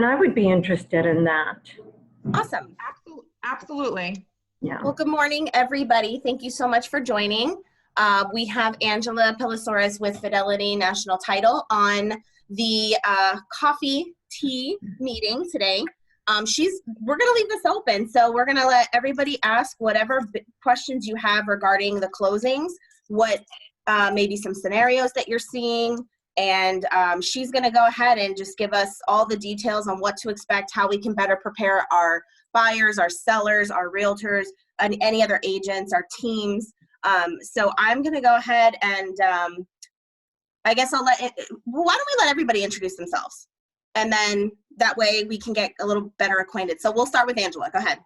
And I would be interested in that. Awesome. Absolutely. Yeah. Well, good morning, everybody. Thank you so much for joining. We have Angela Pilasoris with Fidelity National Title on the coffee tea meeting today. We're going to leave this open, so we're going to let everybody ask whatever questions you have regarding the closings, what maybe some scenarios that you're seeing, and she's going to go ahead and just give us all the details on what to expect, how we can better prepare our buyers, our sellers, our realtors, and any other agents, our teams. So I'm going to go ahead and I guess why don't we let everybody introduce themselves? And then that way we can get a little better acquainted. So we'll start with Angela. Go ahead.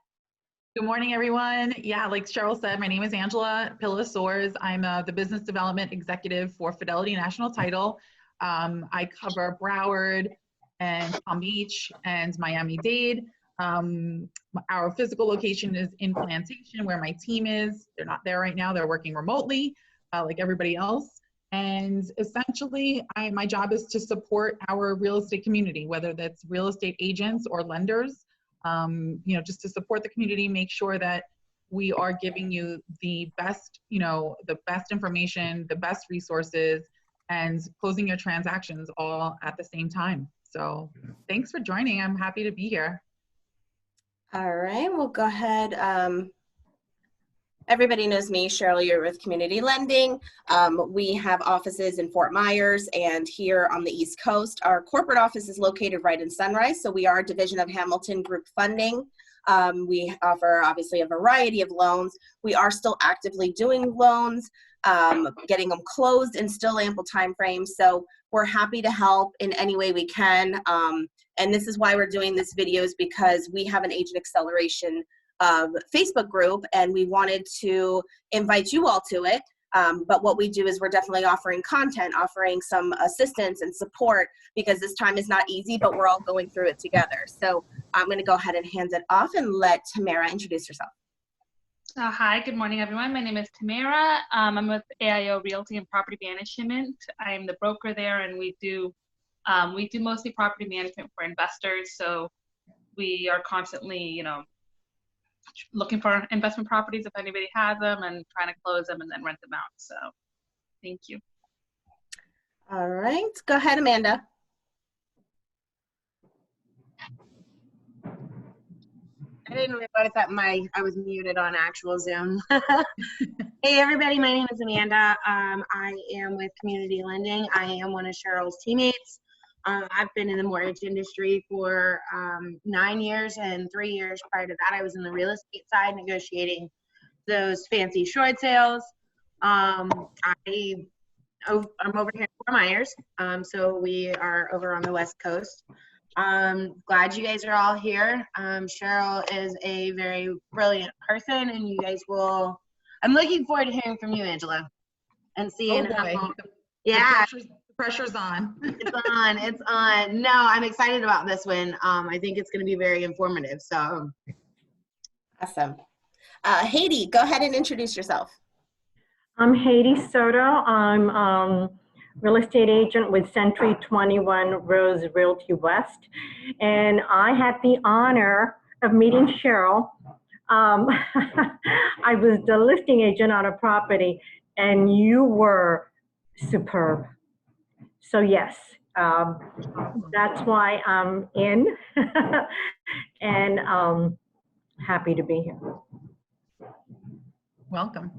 Good morning, everyone. Yeah, like Cheryl said, my name is Angela Pilasoris. I'm the Business Development Executive for Fidelity National Title. I cover Broward and Palm Beach and Miami-Dade. Our physical location is in Plantation, where my team is. They're not there right now. They're working remotely, like everybody else. And essentially, my job is to support our real estate community, whether that's real estate agents or lenders, just to support the community, make sure that we are giving you the best, the best information, the best resources, and closing your transactions all at the same time. So thanks for joining. I'm happy to be here. All right, we'll go ahead. Everybody knows me, Cheryl, you're with Community Lending. We have offices in Fort Myers and here on the East Coast. Our corporate office is located right in Sunrise, so we are a division of Hamilton Group Funding. We offer, obviously, a variety of loans. We are still actively doing loans, getting them closed in still ample time frames. So we're happy to help in any way we can. And this is why we're doing this video, is because we have an agent acceleration Facebook group, and we wanted to invite you all to it. But what we do is we're definitely offering content, offering some assistance and support, because this time is not easy, but we're all going through it together. So I'm going to go ahead and hand it off and let Tamara introduce herself. Hi, good morning, everyone. My name is Tamara. I'm with AIO Realty and Property Management. I'm the broker there, and we do mostly property management for investors. So we are constantly, looking for investment properties if anybody has them, and trying to close them and then rent them out. So thank you. All right, go ahead, Amanda. I didn't realize that I was muted on actual Zoom. Hey everybody, my name is Amanda. I am with Community Lending. I am one of Cheryl's teammates. I've been in the mortgage industry for 9 years, and 3 years prior to that I was in the real estate side negotiating those fancy short sales. I'm over here in Fort Myers, so we are over on the West Coast. Glad you guys are all here. Cheryl is a very brilliant person, and you guys will, I'm looking forward to hearing from you, Angela, and seeing how, yeah. The pressure's on. It's on. No, I'm excited about this one. I think it's going to be very informative. So awesome. Haiti, go ahead and introduce yourself. I'm Haiti Soto. I'm real estate agent with Century 21 Rose Realty West. And I had the honor of meeting Cheryl. I was the listing agent on a property, and you were superb. So yes, that's why I'm in and happy to be here. Welcome.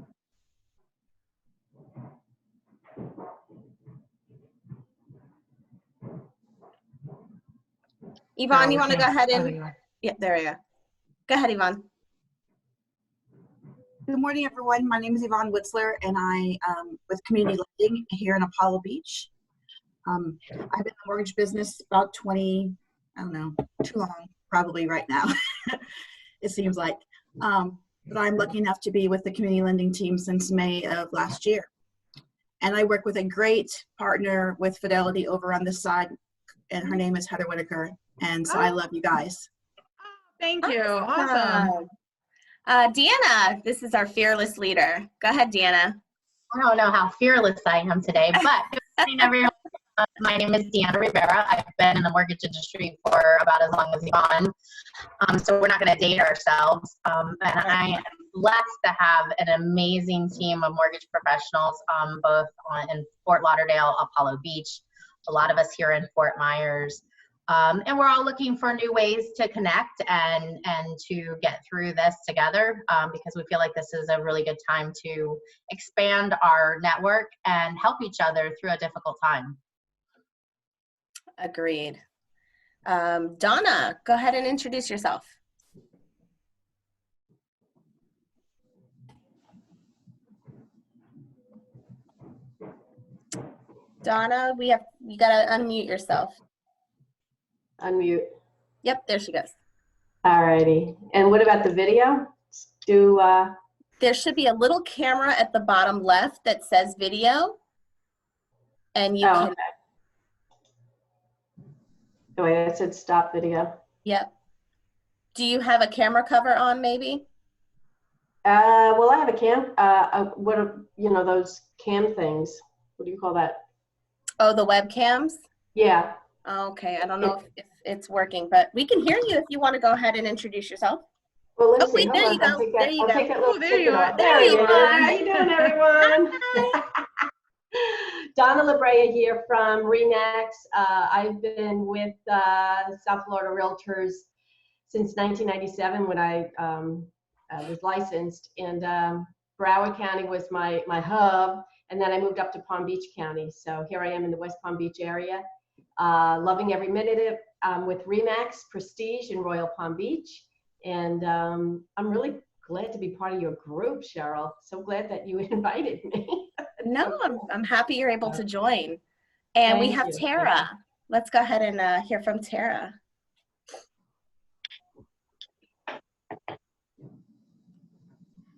Yvonne, you want to go ahead and, yeah, there you go. Go ahead, Yvonne. Good morning, everyone. My name is Yvonne Witzler, and I with Community Lending here in Apollo Beach. I've been in the mortgage business about 20, I don't know, too long, probably right now, it seems like. But I'm lucky enough to be with the community lending team since May of last year. And I work with a great partner with Fidelity over on this side, and her name is Heather Whitaker. And so I love you guys. Thank you. Awesome. Deanna, this is our fearless leader. Go ahead, Deanna. I don't know how fearless I am today, but good morning, everyone. My name is Deanna Rivera. I've been in the mortgage industry for about as long as Yvonne. So we're not going to date ourselves. And I am blessed to have an amazing team of mortgage professionals, both in Fort Lauderdale, Apollo Beach, a lot of us here in Fort Myers. And we're all looking for new ways to connect and to get through this together, because we feel like this is a really good time to expand our network and help each other through a difficult time. Agreed. Donna, go ahead and introduce yourself. Donna, you gotta unmute yourself. Unmute. Yep, there she goes. Alrighty. And what about the video? There should be a little camera at the bottom left that says video. And you can. Okay. Oh, wait, it said stop video. Yep. Do you have a camera cover on maybe? Well, I have a cam. What are, those cam things? What do you call that? Oh, the webcams? Yeah. Okay, I don't know if it's working, but we can hear you if you want to go ahead and introduce yourself. Well, let's see. Wait, there you go. There you go. Oh, there you are. There you are. How you doing, everyone? Donna LaBrea here from Refinance. I've been with South Florida Realtors since 1997 when I was licensed, and Broward County was my hub, and then I moved up to Palm Beach County. So here I am in the West Palm Beach area, loving every minute of it, with Remax, Prestige, in Royal Palm Beach. And I'm really glad to be part of your group, Cheryl. So glad that you invited me. No, I'm happy you're able to join. And we have Tara. Let's go ahead and hear from Tara.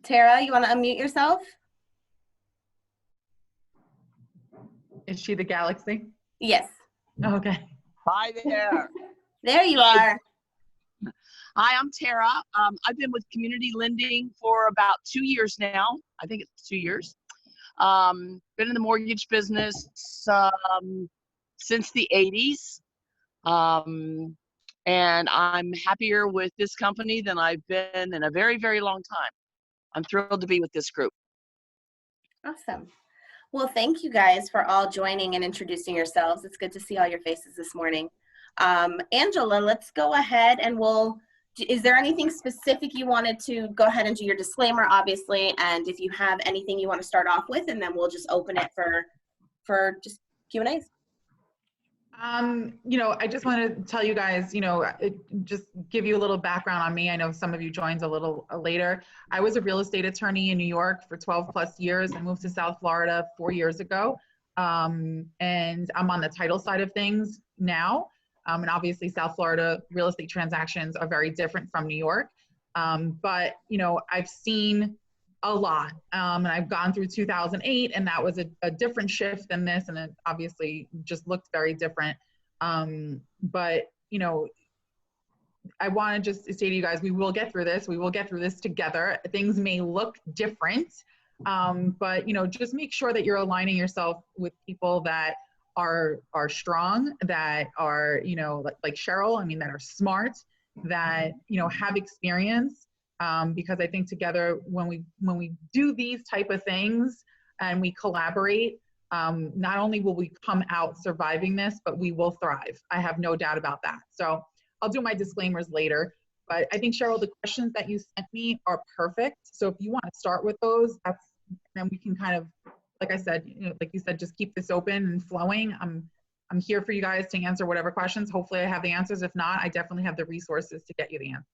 Tara, you want to unmute yourself? Is she the Galaxy? Yes. Okay. Hi there. There you are. Hi, I'm Tara. I've been with community lending for about 2 years now. I think it's 2 years. Been in the mortgage business since the 80s. And I'm happier with this company than I've been in a very, very long time. I'm thrilled to be with this group. Awesome. Well, thank you guys for all joining and introducing yourselves. It's good to see all your faces this morning. Angela, let's go ahead and is there anything specific you wanted to go ahead and do your disclaimer, obviously, and if you have anything you want to start off with, and then we'll just open it for just Q&As. I just want to tell you guys, just give you a little background on me. I know some of you joined a little later. I was a real estate attorney in New York for 12 plus years. I moved to South Florida 4 years ago. And I'm on the title side of things now. And obviously South Florida real estate transactions are very different from New York. But, I've seen a lot. And I've gone through 2008, and that was a different shift than this. And it obviously just looked very different. But, I want to just say to you guys, we will get through this. We will get through this together. Things may look different, but, just make sure that you're aligning yourself with people that are strong, that are, like Cheryl, that are smart, that, have experience. Because I think together, when we do these type of things and we collaborate, not only will we come out surviving this, but we will thrive. I have no doubt about that. So I'll do my disclaimers later, but I think, Cheryl, the questions that you sent me are perfect. So if you want to start with those, then we can kind of, like I said, like you said, just keep this open and flowing. I'm here for you guys to answer whatever questions. Hopefully I have the answers. If not, I definitely have the resources to get you the answer.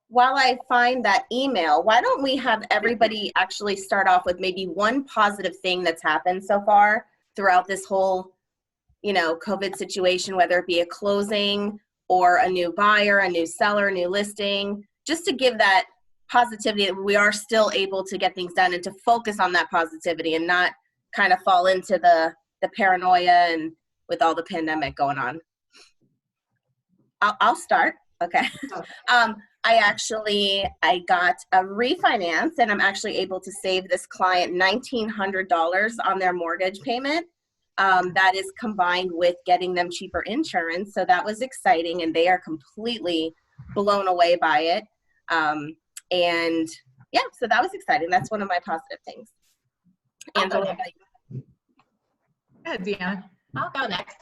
While I find that email, why don't we have everybody actually start off with maybe one positive thing that's happened so far throughout this whole, COVID situation, whether it be a closing or a new buyer, a new seller, a new listing, just to give that positivity that we are still able to get things done and to focus on that positivity and not kind of fall into the paranoia and with all the pandemic going on. I'll start. Okay. I got a refinance, and I'm actually able to save this client $1,900 on their mortgage payment. that is combined with getting them cheaper insurance. So that was exciting, and they are completely blown away by it. And yeah, so that was exciting. That's one of my positive things. Angela, Yeah, Deanna. I'll go next.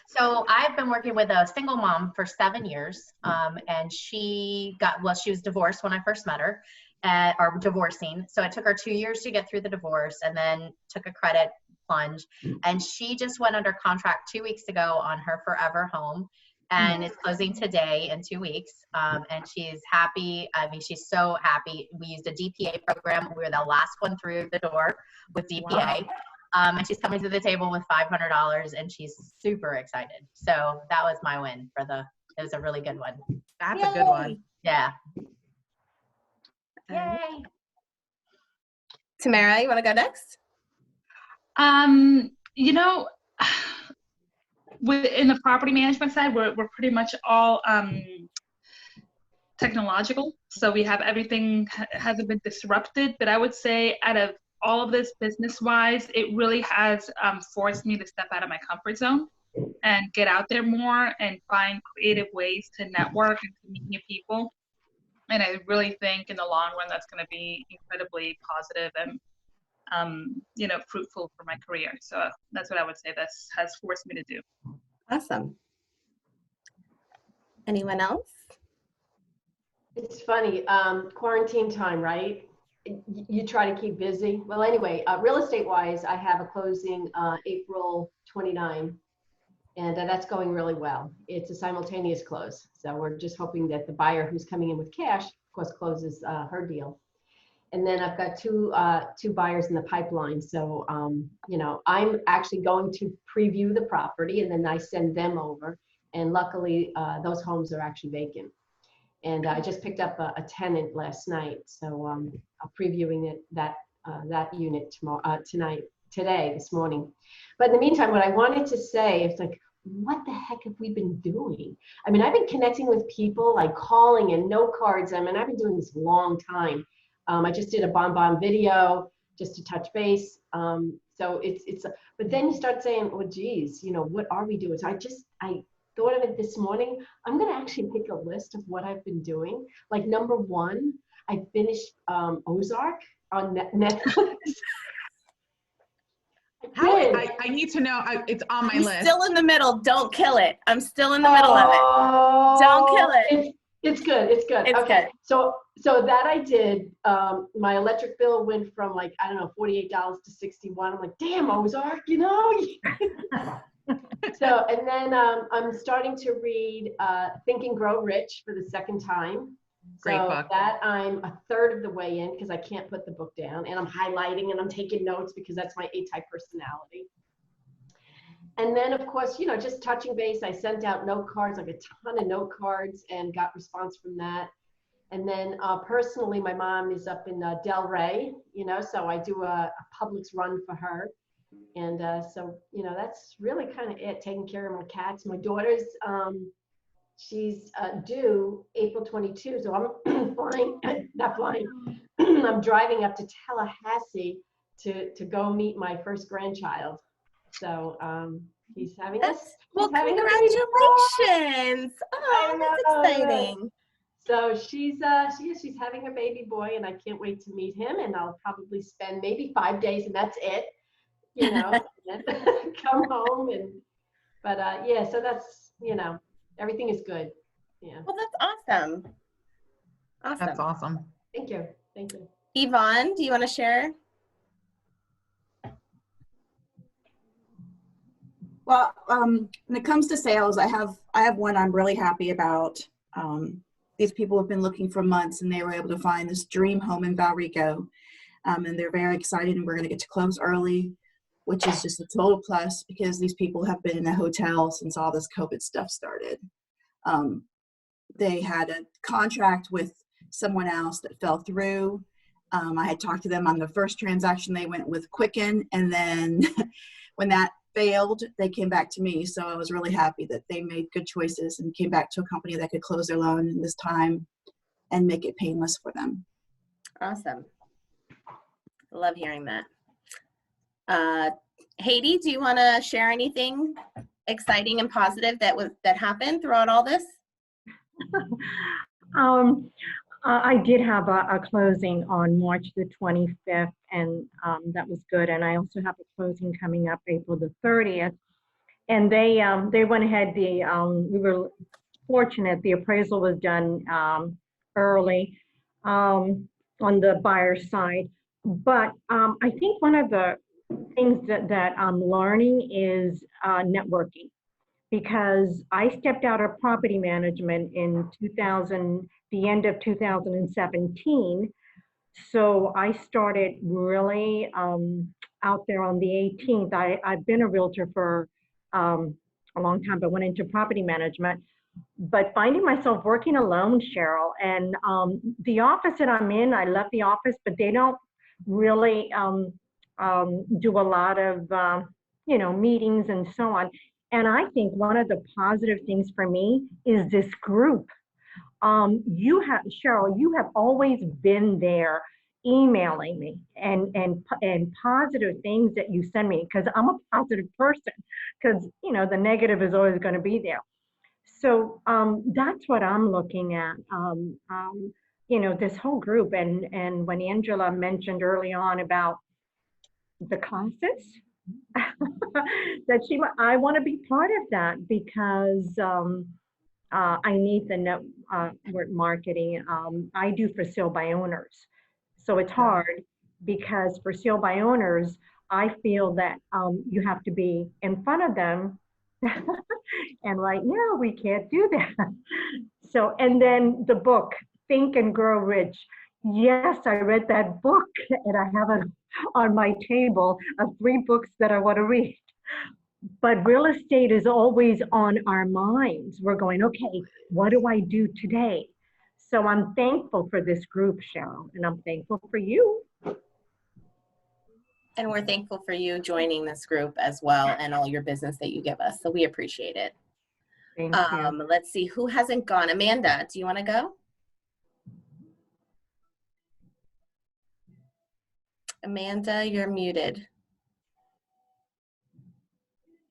So I've been working with a single mom for 7 years, and she was divorced when I first met her, or divorcing. So it took her 2 years to get through the divorce, and then took a credit plunge. And she just went under contract 2 weeks ago on her forever home, and it's closing today in 2 weeks. And she's happy. I mean, she's so happy. We used a DPA program. We were the last one through the door with DPA. Wow. And she's coming to the table with $500, and she's super excited. So that was my win it was a really good one. That's a good one. Yeah. Yay. Tamara, you want to go next? You know, in the property management side, we're pretty much all technological. So we have everything hasn't been disrupted, but I would say out of all of this business-wise, it really has forced me to step out of my comfort zone and get out there more and find creative ways to network and to meet new people. And I really think in the long run, that's going to be incredibly positive and, fruitful for my career. So that's what I would say this has forced me to do. Awesome. Anyone else? It's funny, quarantine time, right? You try to keep busy. Well, anyway, real estate wise, I have a closing April 29, and that's going really well. It's a simultaneous close. So we're just hoping that the buyer who's coming in with cash, of course, closes her deal. And then I've got two buyers in the pipeline. So, I'm actually going to preview the property, and then I send them over. And luckily, those homes are actually vacant. And I just picked up a tenant last night, so I'm previewing that unit this morning. But in the meantime, what I wanted to say is like, what the heck have we been doing? I mean, I've been connecting with people, like calling and note cards. I mean, I've been doing this a long time. I just did a bonbon video just to touch base. So but then you start saying, oh, geez, what are we doing? So I thought of it this morning. I'm going to actually make a list of what I've been doing. Like number one, I finished Ozark on Netflix. I need to know. It's on my list. Still in the middle. Don't kill it. I'm still in the middle of it. Don't kill it. It's good. It's good. It's okay. good. So that I did. My electric bill went from like, I don't know, $48 to $61. I'm like, damn, Ozark, So, and then I'm starting to read Think and Grow Rich for the second time. Great so book. That I'm a third of the way in because I can't put the book down, and I'm highlighting and I'm taking notes because that's my A-type personality. And then, of course, just touching base, I sent out note cards, like a ton of note cards, and got response from that. And then personally, my mom is up in Del Rey, so I do a Publix run for her. And so, that's really kind of it, taking care of my cats. My daughter's, she's due April 22, so I'm I'm driving up to Tallahassee to go meet my first grandchild. So he's having congratulations. Oh, that's exciting. So she's having a baby boy, and I can't wait to meet him, and I'll probably spend maybe 5 days, and that's it. Come home so that's, everything is good. Yeah. Well, that's awesome. That's awesome. Thank you. Yvonne, do you want to share? Well, when it comes to sales, I have one I'm really happy about. These people have been looking for months, and they were able to find this dream home in Valrico, and they're very excited, and we're going to get to close early, which is just a total plus because these people have been in a hotel since all this COVID stuff started. They had a contract with someone else that fell through. I had talked to them on the first transaction. They went with Quicken, and then when that failed, they came back to me. So I was really happy that they made good choices and came back to a company that could close their loan in this time and make it painless for them. Awesome. Love hearing that. Haiti, do you want to share anything exciting and positive that happened throughout all this? I did have a closing on March the 25th, and that was good. And I also have a closing coming up April the 30th. And they went ahead. We were fortunate. The appraisal was done early on the buyer's side. But I think one of the things that I'm learning is networking, because I stepped out of property management in the end of 2017. So I started really out there on the 18th. I've been a realtor for a long time, but went into property management. But finding myself working alone, Cheryl, and the office that I'm in, I love the office, but they don't really do a lot of, meetings and so on. And I think one of the positive things for me is this group. Cheryl, you have always been there emailing me and positive things that you send me, because I'm a positive person, because the negative is always going to be there. So that's what I'm looking at. This whole group, and when Angela mentioned early on about the classes, I want to be part of that, because I need the network marketing. I do for sale by owners. So it's hard, because for sale by owners, I feel that you have to be in front of them. And right now we can't do that. So, and then the book, Think and Grow Rich. Yes, I read that book, and I have it on my table of 3 books that I want to read. But real estate is always on our minds. We're going, okay, what do I do today? So I'm thankful for this group, Cheryl, and I'm thankful for you. And we're thankful for you joining this group as well, and all your business that you give us. So we appreciate it. Thank you. Let's see, who hasn't gone? Amanda, do you want to go? Amanda, you're muted.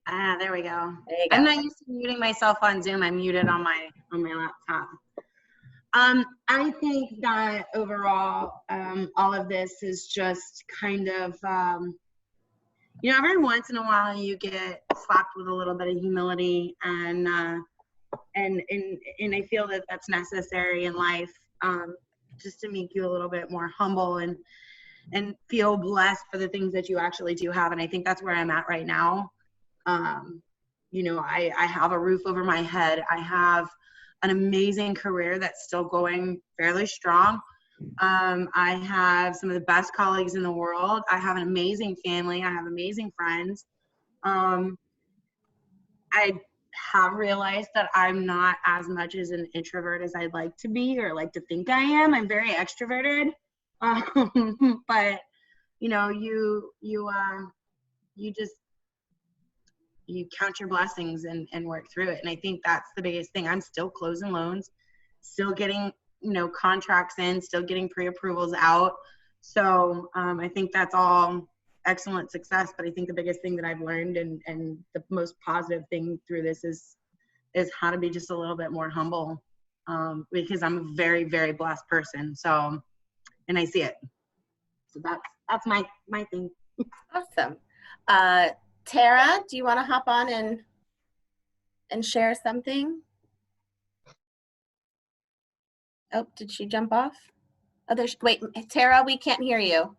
There we go. There you go. I'm not used to muting myself on Zoom. I'm muted on my laptop. I think that overall, all of this is just kind of, every once in a while you get slapped with a little bit of humility, and I feel that that's necessary in life, just to make you a little bit more humble and feel blessed for the things that you actually do have. And I think that's where I'm at right now. I have a roof over my head. I have an amazing career that's still going fairly strong. I have some of the best colleagues in the world. I have an amazing family. I have amazing friends. I have realized that I'm not as much as an introvert as I'd like to be, or like to think I am. I'm very extroverted. But you count your blessings and work through it. And I think that's the biggest thing. I'm still closing loans, still getting, contracts in, still getting pre-approvals out. So I think that's all excellent success. But I think the biggest thing that I've learned and the most positive thing through this is how to be just a little bit more humble, because I'm a very, very blessed person. So, and I see it. So that's my thing. Awesome. Tara, do you want to hop on and share something? Oh, did she jump off? Oh, wait, Tara, we can't hear you.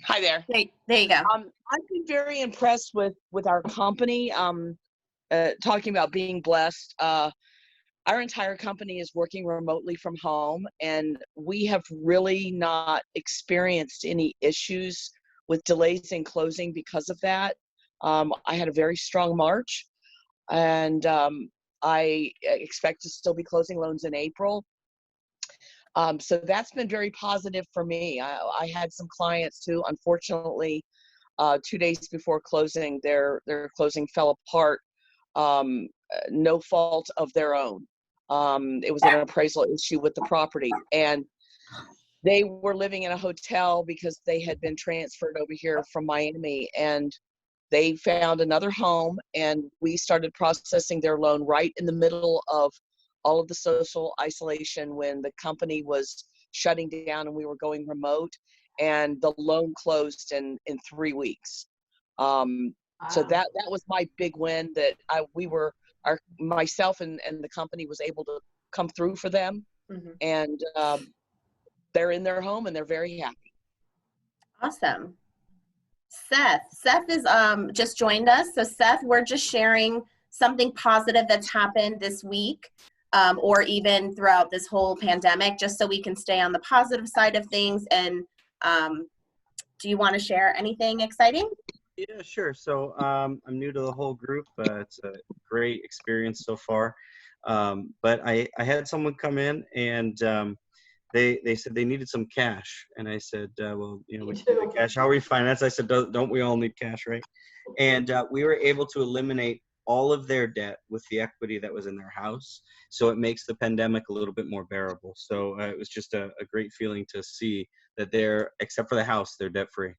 Hi there. There you go. I've been very impressed with our company. Talking about being blessed. Our entire company is working remotely from home, and we have really not experienced any issues with delays in closing because of that. I had a very strong March, and I expect to still be closing loans in April. So that's been very positive for me. I had some clients who, unfortunately, 2 days before closing, their closing fell apart, no fault of their own. It was an appraisal issue with the property, and they were living in a hotel because they had been transferred over here from Miami, and they found another home, and we started processing their loan right in the middle of all of the social isolation when the company was shutting down and we were going remote, and the loan closed in 3 weeks. So that was my big win, that myself and the company was able to come through for them. Mm-hmm. And they're in their home and they're very happy. Awesome. Seth is just joined us. So Seth, we're just sharing something positive that's happened this week, or even throughout this whole pandemic, just so we can stay on the positive side of things. And do you want to share anything exciting? Yeah, sure. So I'm new to the whole group. It's a great experience so far. But I had someone come in and they said they needed some cash. And I said, well, we need the cash. How refinance? I said, don't we all need cash, right? And we were able to eliminate all of their debt with the equity that was in their house. So it makes the pandemic a little bit more bearable. So it was just a great feeling to see that they're, except for the house, they're debt free.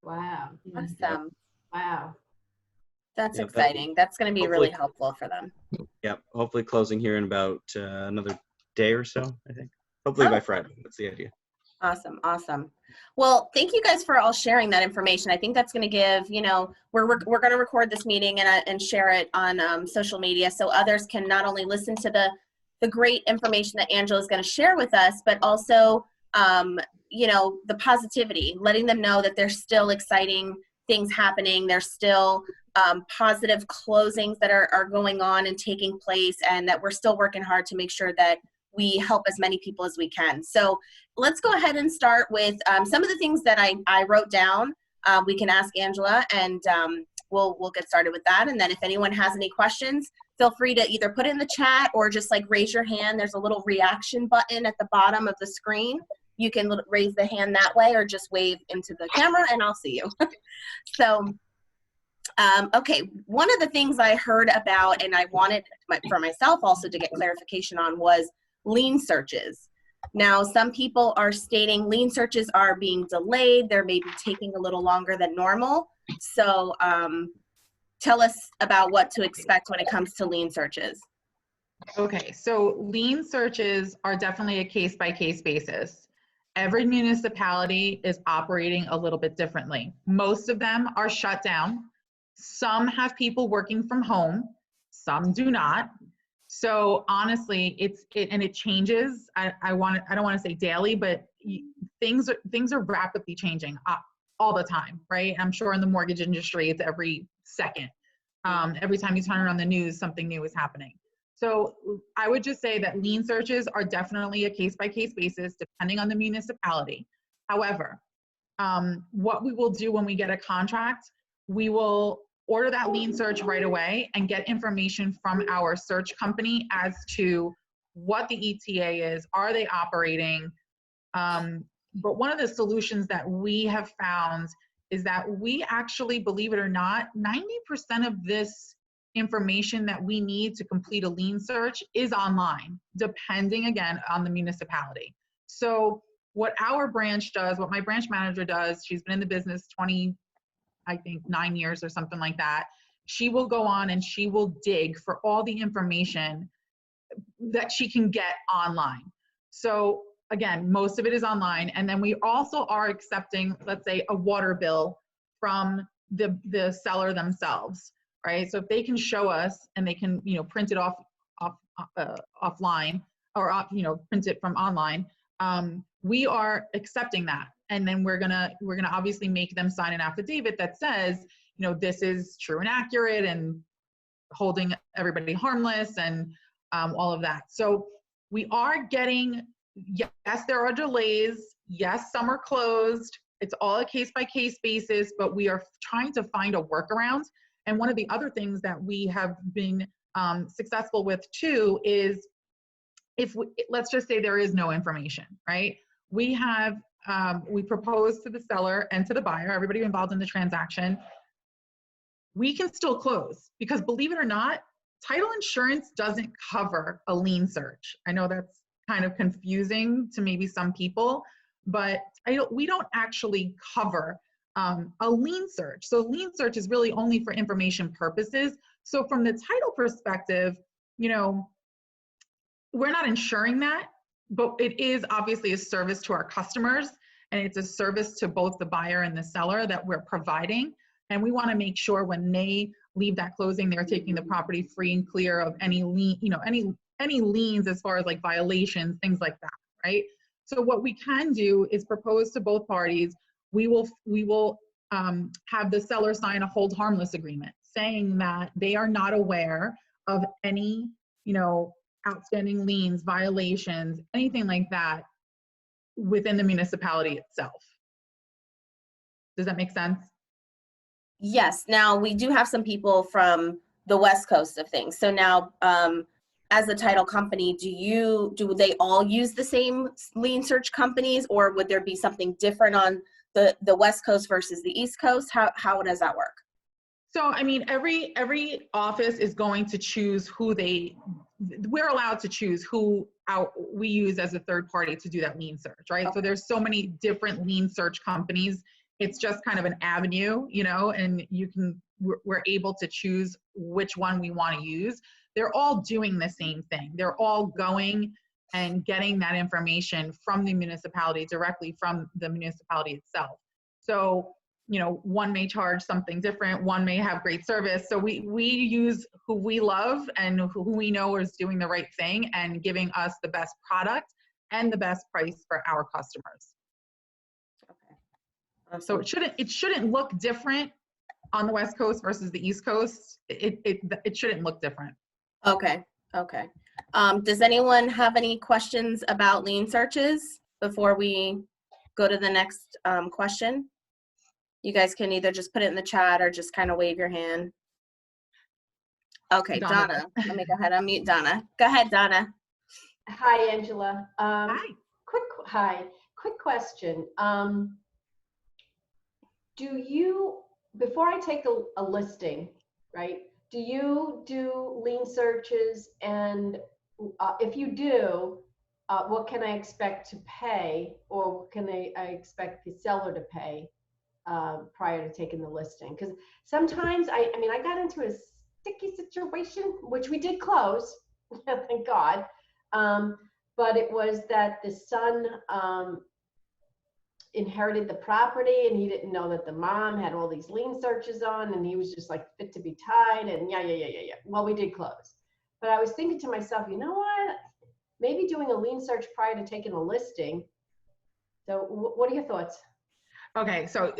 Wow. Awesome. Yep. Wow. That's exciting. That's going to be really helpful for them. Yep. Hopefully closing here in about another day or so, I think. Hopefully by Friday. That's the idea. Awesome. Awesome. Well, thank you guys for all sharing that information. I think that's going to give, we're going to record this meeting and share it on social media so others can not only listen to the great information that Angela is going to share with us, but also, the positivity, letting them know that there's still exciting things happening. There's still positive closings that are going on and taking place, and that we're still working hard to make sure that we help as many people as we can. So let's go ahead and start with some of the things that I wrote down. We can ask Angela, and we'll get started with that. And then if anyone has any questions, feel free to either put it in the chat or just raise your hand. There's a little reaction button at the bottom of the screen. You can raise the hand that way or just wave into the camera and I'll see you. So, okay, one of the things I heard about and I wanted for myself also to get clarification on was lien searches. Now, some people are stating lien searches are being delayed. They're maybe taking a little longer than normal. So tell us about what to expect when it comes to lien searches. Okay, so lien searches are definitely a case-by-case basis. Every municipality is operating a little bit differently. Most of them are shut down. Some have people working from home, some do not. So honestly, it changes. I don't want to say daily, but things are rapidly changing all the time, right? I'm sure in the mortgage industry, it's every second. Every time you turn on the news, something new is happening. So I would just say that lien searches are definitely a case-by-case basis, depending on the municipality. However, what we will do when we get a contract, we will order that lien search right away and get information from our search company as to what the ETA is, are they operating? But one of the solutions that we have found is that we actually, believe it or not, 90% of this information that we need to complete a lien search is online, depending again on the municipality. So what our branch does, what my branch manager does, she's been in the business 9 years or something like that. She will go on and she will dig for all the information that she can get online. So again, most of it is online. And then we also are accepting, let's say, a water bill from the seller themselves, right? So if they can show us and they can, print it offline or, print it from online, we are accepting that. And then we're gonna obviously make them sign an affidavit that says, this is true and accurate and holding everybody harmless and all of that. So we are getting, yes, there are delays. Yes, some are closed. It's all a case-by-case basis, but we are trying to find a workaround. And one of the other things that we have been successful with too is let's just say there is no information, right? We propose to the seller and to the buyer, everybody involved in the transaction, we can still close because, believe it or not, title insurance doesn't cover a lien search. I know that's kind of confusing to maybe some people, but we don't actually cover a lien search. So lien search is really only for information purposes. So from the title perspective, you know, we're not ensuring that, but it is obviously a service to our customers, and it's a service to both the buyer and the seller that we're providing. And we want to make sure when they leave that closing, they're taking the property free and clear of any lien, you know, any liens as far as like violations, things like that, right? So what we can do is propose to both parties. We will have the seller sign a hold harmless agreement saying that they are not aware of any, you know, outstanding liens, violations, anything like that within the municipality itself. Does that make sense? Yes. Now we do have some people from the West Coast of things. So now, as a title company, do they all use the same lien search companies, or would there be something different on the West Coast versus the East Coast? How does that work? So, I mean, every office is going to choose we're allowed to choose who we use as a third party to do that lien search, right? Okay. So there's so many different lien search companies. It's just kind of an avenue, you know, and we're able to choose which one we want to use. They're all doing the same thing. They're all going and getting that information from the municipality, directly from the municipality itself. So, you know, one may charge something different, one may have great service. So we use who we love and who we know is doing the right thing and giving us the best product and the best price for our customers. Okay. So it shouldn't look different on the West Coast versus the East Coast. It shouldn't look different. Okay. Okay. Does anyone have any questions about lien searches before we go to the next question? You guys can either just put it in the chat or just kind of wave your hand. Okay, Donna. Let me go ahead and unmute Donna. Go ahead, Donna. Hi, Angela. Hi. Quick question. Before I take a listing, right, do you do lien searches? And if you do, what can I expect to pay, or what can I expect the seller to pay prior to taking the listing? Because sometimes I got into a sticky situation, which we did close, thank God. But it was that the son inherited the property, and he didn't know that the mom had all these lien searches on, and he was just like fit to be tied, and yeah. Well, we did close. But I was thinking to myself, you know what? Maybe doing a lien search prior to taking a listing. So what are your thoughts? Okay, so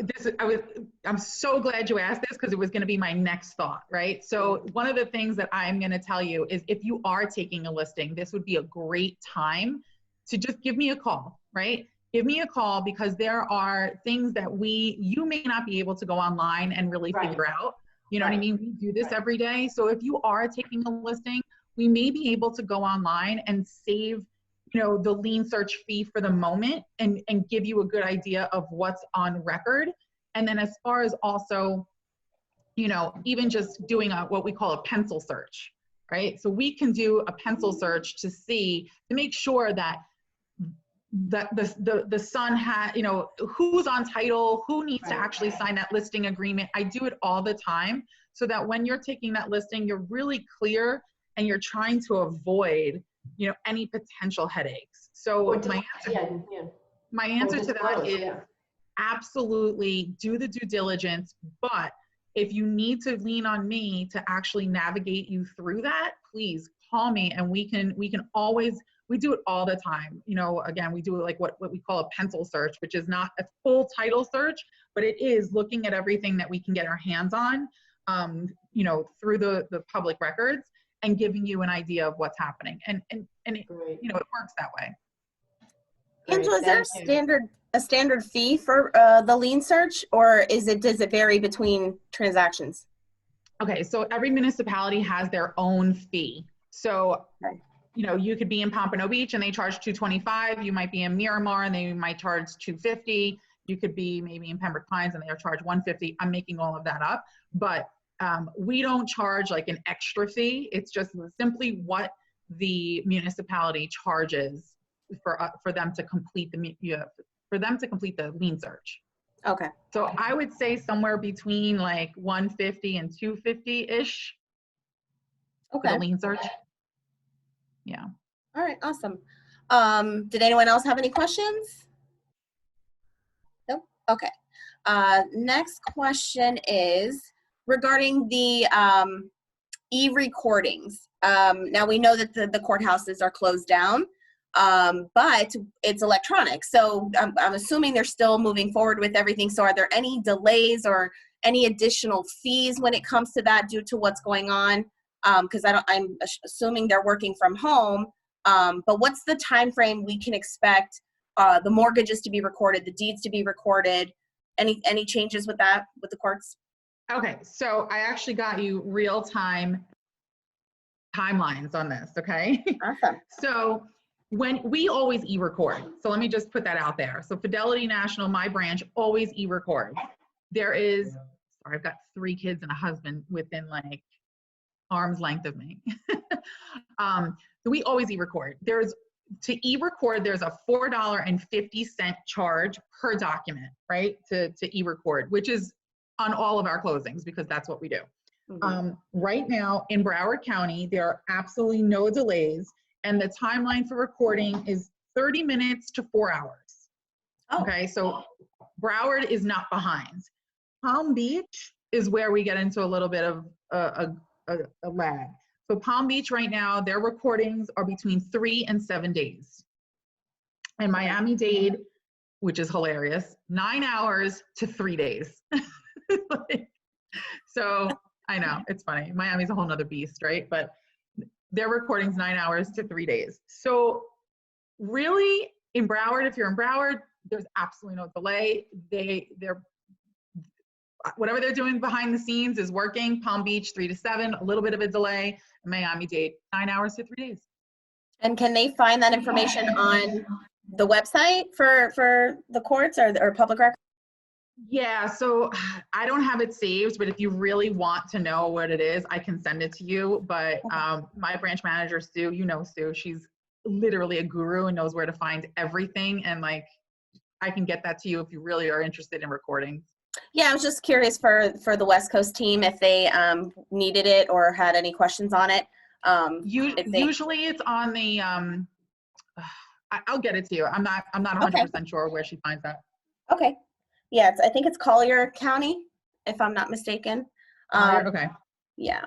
I'm so glad you asked this, because it was going to be my next thought, right? So one of the things that I'm going to tell you is, if you are taking a listing, this would be a great time to just give me a call, right? Give me a call, because there are things that you may not be able to go online and really figure out. You know what I mean? We do this every day. So if you are taking a listing, we may be able to go online and save, you know, the lien search fee for the moment, and give you a good idea of what's on record. And then as far as also, you know, even just doing what we call a pencil search, right? So we can do a pencil search to make sure that the son had, you know, who's on title, who needs to actually sign that listing agreement. I do it all the time, so that when you're taking that listing, you're really clear and you're trying to avoid, you know, any potential headaches. So my answer to that is absolutely do the due diligence. But if you need to lean on me to actually navigate you through that, please call me, and we can always, we do it all the time. You know, again, we do like what we call a pencil search, which is not a full title search, but it is looking at everything that we can get our hands on, you know, through the public records, and giving you an idea of what's happening. And it, you know, it works that way. Angela, is there a standard fee for the lien search, or does it vary between transactions? Okay, so every municipality has their own fee. So, you know, you could be in Pompano Beach and they charge $225. You might be in Miramar and they might charge $250. You could be maybe in Pembroke Pines and they'll charge $150. I'm making all of that up, but we don't charge like an extra fee. It's just simply what the municipality charges for them to complete the lien search. Okay. So I would say somewhere between like 150 and 250-ish for Okay. the lien search. Yeah. All right. Awesome. Did anyone else have any questions? Nope. Okay. Next question is regarding the e-recordings. Now we know that the courthouses are closed down, but it's electronic. So I'm assuming they're still moving forward with everything. So are there any delays or any additional fees when it comes to that due to what's going on? Because I'm assuming they're working from home. But what's the time frame we can expect the mortgages to be recorded, the deeds to be recorded? Any changes with that with the courts? Okay, so I actually got you real-time timelines on this, okay? Awesome. So when we always e-record, so let me just put that out there. So Fidelity National, my branch, always e-record. There is, sorry, I've got 3 kids and a husband within like arm's length of me. So we always e-record. To e-record, there's a $4.50 charge per document, right? To e-record, which is on all of our closings because that's what we do. Right now in Broward County, there are absolutely no delays, and the timeline for recording is 30 minutes to 4 hours. Oh. Okay, so Broward is not behind. Palm Beach is where we get into a little bit of a lag. So Palm Beach right now, their recordings are between 3 and 7 days. And Miami-Dade, which is hilarious, 9 hours to 3 days. So I know, it's funny. Miami's a whole nother beast, right? But their recording's 9 hours to 3 days. So really, in Broward, if you're in Broward, there's absolutely no delay. They're whatever they're doing behind the scenes is working. Palm Beach, 3 to 7, a little bit of a delay. Miami-Dade, 9 hours to 3 days. And can they find that information on the website for the courts or public record? Yeah, so I don't have it saved, but if you really want to know what it is, I can send it to you. But my branch manager, Sue, you know Sue, she's literally a guru and knows where to find everything. And like, I can get that to you if you really are interested in recording. Yeah, I was just curious for the West Coast team if they needed it or had any questions on it. Usually it's on the, I'll get it to you. I'm not 100% sure where she finds that. Okay. Yeah, I think it's Collier County, if I'm not mistaken. Okay. Yeah.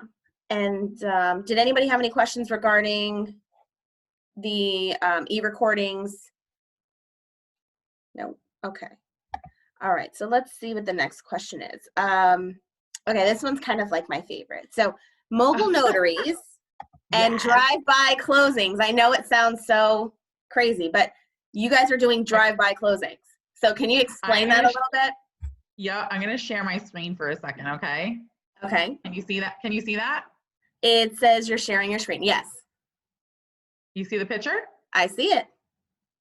And did anybody have any questions regarding the e-recordings? No. Okay. All right. So let's see what the next question is. Okay, this one's kind of like my favorite. So mobile notaries and drive-by closings. I know it sounds so crazy, but you guys are doing drive-by closings. So can you explain that a little bit? Yeah, I'm going to share my screen for a second, okay? Okay. Can you see that? Can you see that? It says you're sharing your screen. Yes. You see the picture? I see it.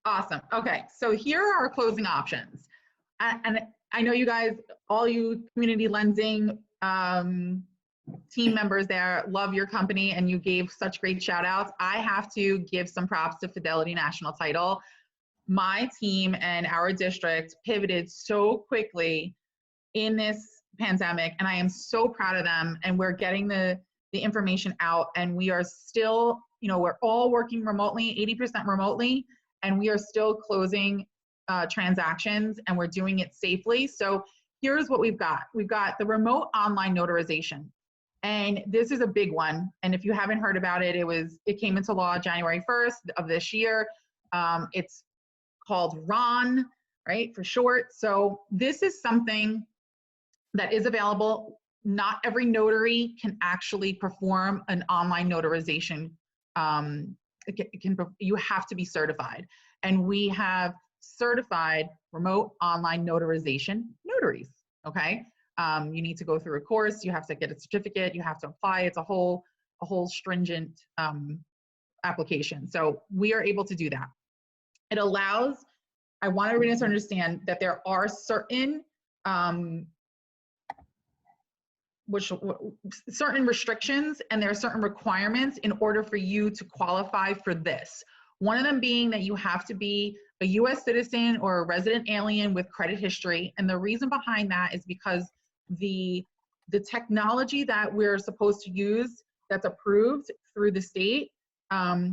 Awesome. Okay, so here are our closing options. And I know you guys, all you community lending team members there, love your company, and you gave such great shout outs. I have to give some props to Fidelity National Title. My team and our district pivoted so quickly in this pandemic, and I am so proud of them. And we're getting the information out, and we are still, you know, we're all working remotely, 80% remotely, and we are still closing transactions, and we're doing it safely. So here's what we've got. We've got the remote online notarization. And this is a big one. And if you haven't heard about it, it came into law January 1st of this year. It's called RON, right, for short. So this is something that is available. Not every notary can actually perform an online notarization. You have to be certified. And we have certified remote online notarization notaries, okay? You need to go through a course, you have to get a certificate, you have to apply. It's a whole stringent application. So we are able to do that. It allows, I want everybody to understand that there are certain certain restrictions and there are certain requirements in order for you to qualify for this. One of them being that you have to be a US citizen or a resident alien with credit history. And the reason behind that is because the technology that we're supposed to use that's approved through the state, I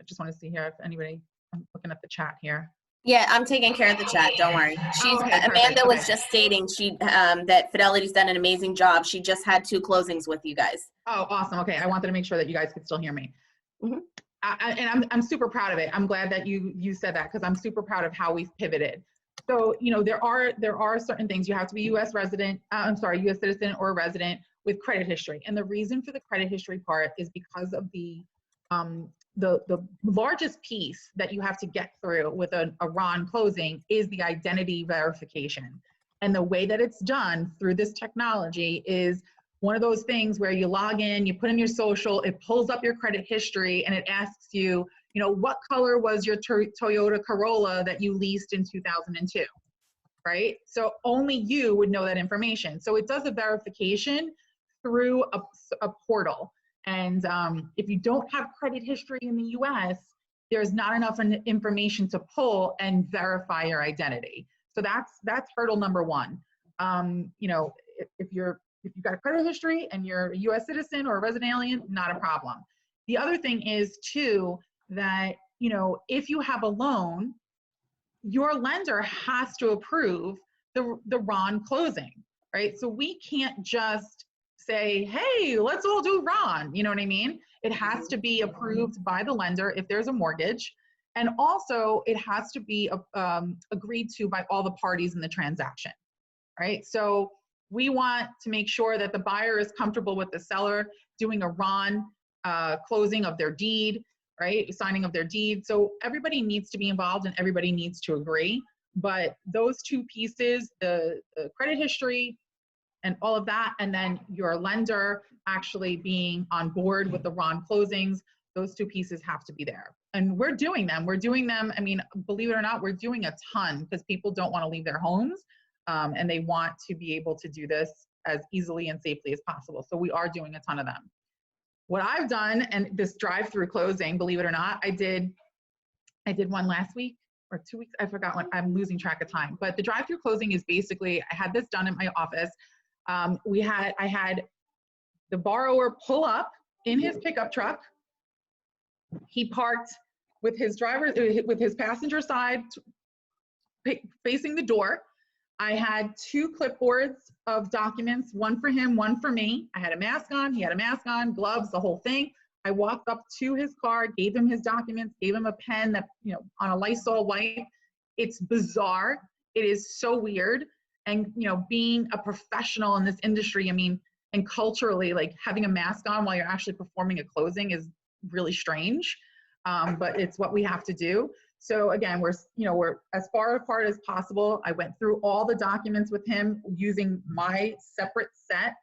just want to see here if anybody, I'm looking at the chat here. Yeah, I'm taking care of the chat. Don't worry. She's okay, perfect, Amanda was okay. just stating that Fidelity's done an amazing job. She just had 2 closings with you guys. Oh, awesome. Okay, I wanted to make sure that you guys could still hear me. Mm-hmm. And I'm super proud of it. I'm glad that you said that, because I'm super proud of how we've pivoted. So, you know, there are certain things. You have to be US resident, US citizen or a resident with credit history. And the reason for the credit history part is because of the largest piece that you have to get through with a RON closing is the identity verification. And the way that it's done through this technology is one of those things where you log in, you put in your social, it pulls up your credit history, and it asks you, you know, what color was your Toyota Corolla that you leased in 2002, right? So only you would know that information. So it does a verification through a portal. And if you don't have credit history in the US, there's not enough information to pull and verify your identity. So that's hurdle number one. You know, if you've got a credit history and you're a US citizen or a resident alien, not a problem. The other thing is too, that, you know, if you have a loan, your lender has to approve the RON closing, right? So we can't just say, hey, let's all do RON, you know what I mean? It has to be approved by the lender if there's a mortgage. And also it has to be agreed to by all the parties in the transaction, right? So we want to make sure that the buyer is comfortable with the seller doing a RON closing of their deed, right? Signing of their deed. So everybody needs to be involved and everybody needs to agree. But those 2 pieces, the credit history and all of that, and then your lender actually being on board with the RON closings, those 2 pieces have to be there. And we're doing them. I mean, believe it or not, we're doing a ton because people don't want to leave their homes. And they want to be able to do this as easily and safely as possible. So we are doing a ton of them. What I've done, and this drive-through closing, believe it or not, I did one last week or 2 weeks. I forgot when. I'm losing track of time. But the drive-through closing is basically, I had this done in my office. I had the borrower pull up in his pickup truck. He parked with his passenger side facing the door. I had 2 clipboards of documents, one for him, one for me. I had a mask on, he had a mask on, gloves, the whole thing. I walked up to his car, gave him his documents, gave him a pen that, you know, on a Lysol wipe. It's bizarre. It is so weird. And, you know, being a professional in this industry, I mean, and culturally, like having a mask on while you're actually performing a closing is really strange. But it's what we have to do. So again, we're as far apart as possible. I went through all the documents with him using my separate set.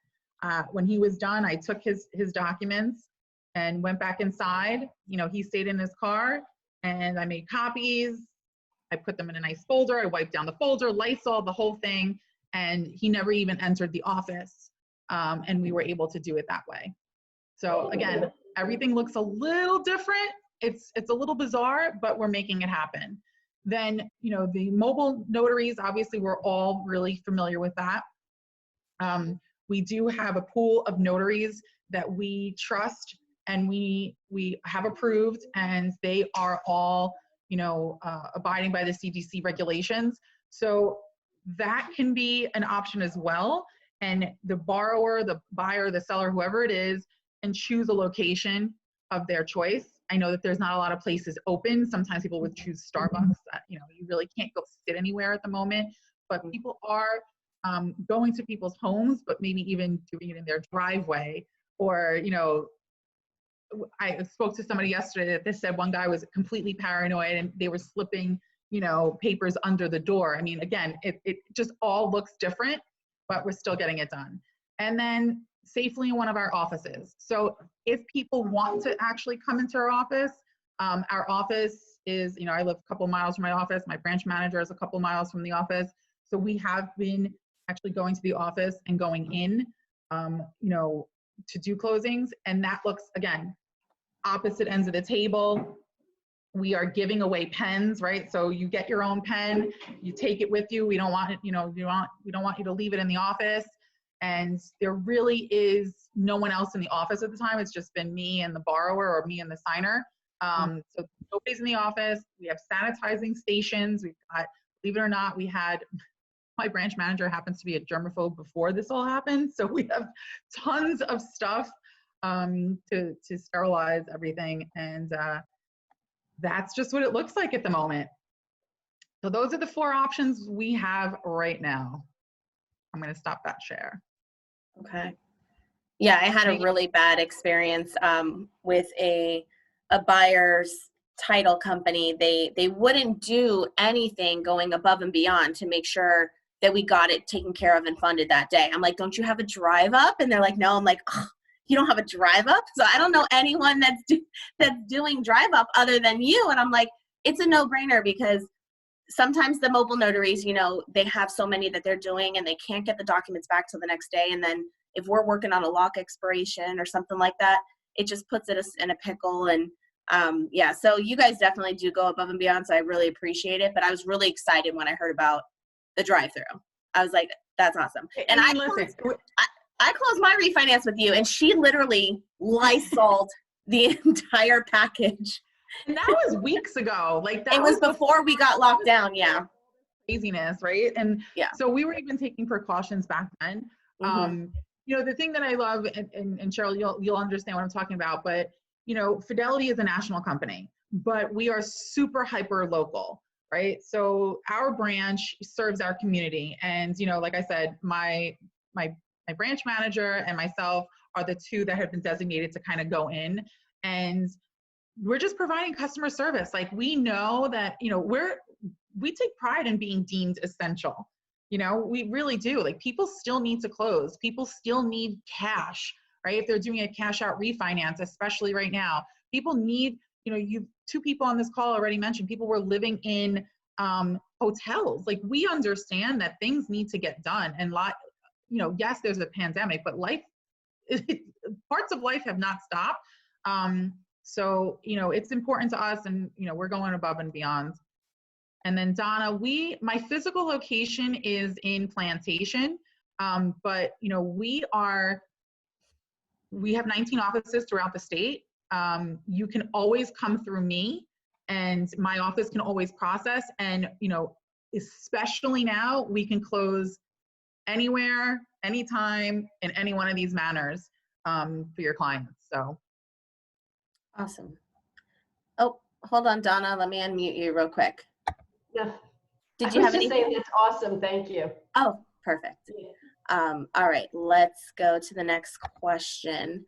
When he was done, I took his documents and went back inside. You know, he stayed in his car and I made copies. I put them in a nice folder. I wiped down the folder, Lysol, the whole thing. And he never even entered the office. And we were able to do it that way. So again, everything looks a little different. It's a little bizarre, but we're making it happen. Then, you know, the mobile notaries, obviously we're all really familiar with that. We do have a pool of notaries that we trust and we have approved, and they are all, you know, abiding by the CDC regulations. So that can be an option as well. And the borrower, the buyer, the seller, whoever it is, and choose a location of their choice. I know that there's not a lot of places open. Sometimes people would choose Starbucks. You know, you really can't go sit anywhere at the moment, but people are going to people's homes, but maybe even doing it in their driveway. Or, you know, I spoke to somebody yesterday that they said one guy was completely paranoid and they were slipping, you know, papers under the door. I mean, again, it just all looks different, but we're still getting it done. And then safely in one of our offices. So if people want to actually come into our office is, you know, I live a couple miles from my office. My branch manager is a couple miles from the office. So we have been actually going to the office and going in, you know, to do closings. And that looks, again, opposite ends of the table. We are giving away pens, right? So you get your own pen, you take it with you. We don't want it, we don't want you to leave it in the office. And there really is no one else in the office at the time. It's just been me and the borrower, or me and the signer. So nobody's in the office. We have sanitizing stations. We've got, believe it or not, we had, my branch manager happens to be a germaphobe before this all happened. So we have tons of stuff to sterilize everything. And that's just what it looks like at the moment. So those are the 4 options we have right now. I'm going to stop that share. Okay. Yeah, I had a really bad experience with a buyer's title company. They wouldn't do anything going above and beyond to make sure that we got it taken care of and funded that day. I'm like, don't you have a drive up? And they're like, no. I'm like, oh, you don't have a drive up? So I don't know anyone that's doing drive up other than you. And I'm like, it's a no brainer, because sometimes the mobile notaries, they have so many that they're doing and they can't get the documents back till the next day. And then if we're working on a lock expiration or something like that, it just puts it in a pickle. And yeah, so you guys definitely do go above and beyond. So I really appreciate it. But I was really excited when I heard about the drive-through. I was like, that's awesome. And I closed my refinance with you, and she literally Lysoled the entire package. And that was weeks ago. Like that it was before we got locked down. Yeah. Craziness, right? And yeah. So we were even taking precautions back then. The thing that I love, and Cheryl, you'll understand what I'm talking about, but Fidelity is a national company, but we are super hyper local, right? So our branch serves our community. And, like I said, my branch manager and myself are the 2 that have been designated to kind of go in, and we're just providing customer service. Like, we know that, we take pride in being deemed essential. We really do. Like, people still need to close. People still need cash, right? If they're doing a cash out refinance, especially right now, people need, you 2 people on this call already mentioned, people were living in hotels. Like, we understand that things need to get done. And yes, there's a pandemic, but parts of life have not stopped. So, it's important to us, and, we're going above and beyond. And then Donna, my physical location is in Plantation, but we have 19 offices throughout the state. You can always come through me, and my office can always process. And especially now, we can close anywhere, anytime, in any one of these manners for your clients. So awesome. Oh, hold on, Donna. Let me unmute you real quick. Yeah. Did you have anything? Saying that's awesome. Thank you. Oh, perfect. All right, let's go to the next question.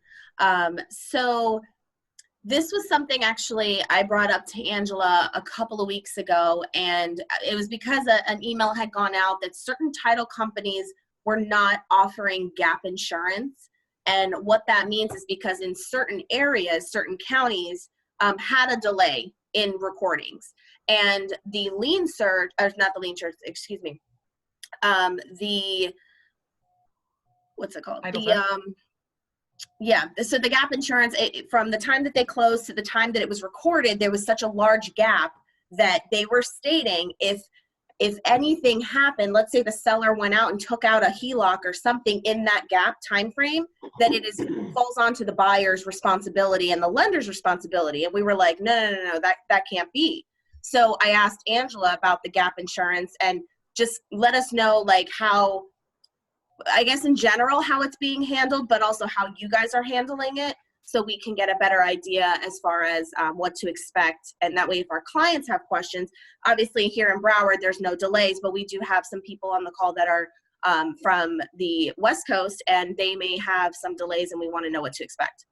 So this was something actually I brought up to Angela a couple of weeks ago, and it was because an email had gone out that certain title companies were not offering gap insurance. And what that means is because in certain areas, certain counties had a delay in recordings. And the lien search, or not the lien search, excuse me, what's it called? So the gap insurance, from the time that they closed to the time that it was recorded, there was such a large gap that they were stating if anything happened, let's say the seller went out and took out a HELOC or something in that gap time frame, that falls onto the buyer's responsibility and the lender's responsibility. And we were like, no, that can't be. So I asked Angela about the gap insurance, and just let us know, like, how, I guess in general, how it's being handled, but also how you guys are handling it, so we can get a better idea as far as what to expect. And that way, if our clients have questions, obviously here in Broward, there's no delays, but we do have some people on the call that are from the West Coast, and they may have some delays, and we want to know what to expect.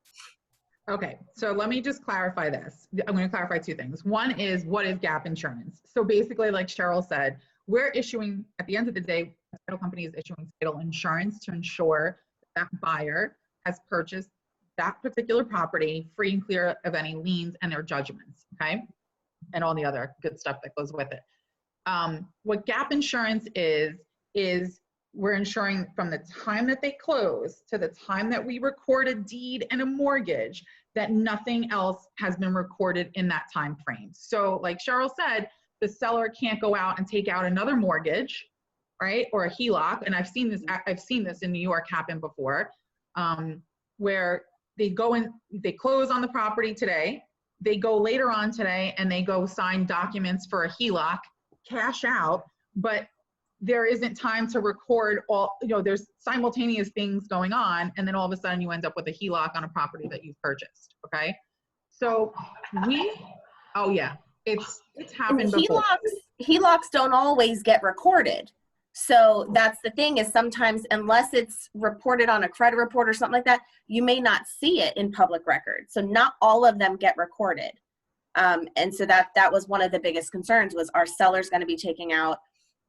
Okay, so let me just clarify this. I'm going to clarify 2 things. One is, what is gap insurance? So basically, like Cheryl said, we're issuing, at the end of the day, the title company is issuing title insurance to ensure that buyer has purchased that particular property free and clear of any liens and their judgments, okay? And all the other good stuff that goes with it. What gap insurance is we're ensuring from the time that they close to the time that we record a deed and a mortgage, that nothing else has been recorded in that time frame. So like Cheryl said, the seller can't go out and take out another mortgage, right? Or a HELOC. And I've seen this in New York happen before, where they go in, they close on the property today, they go later on today and they go sign documents for a HELOC, cash out, but there isn't time to record all, there's simultaneous things going on, and then all of a sudden you end up with a HELOC on a property that you've purchased, okay? So oh yeah, it's happened before. HELOCs don't always get recorded. So that's the thing, is sometimes unless it's reported on a credit report or something like that, you may not see it in public record. So not all of them get recorded. And so that was one of the biggest concerns, was, are sellers going to be taking out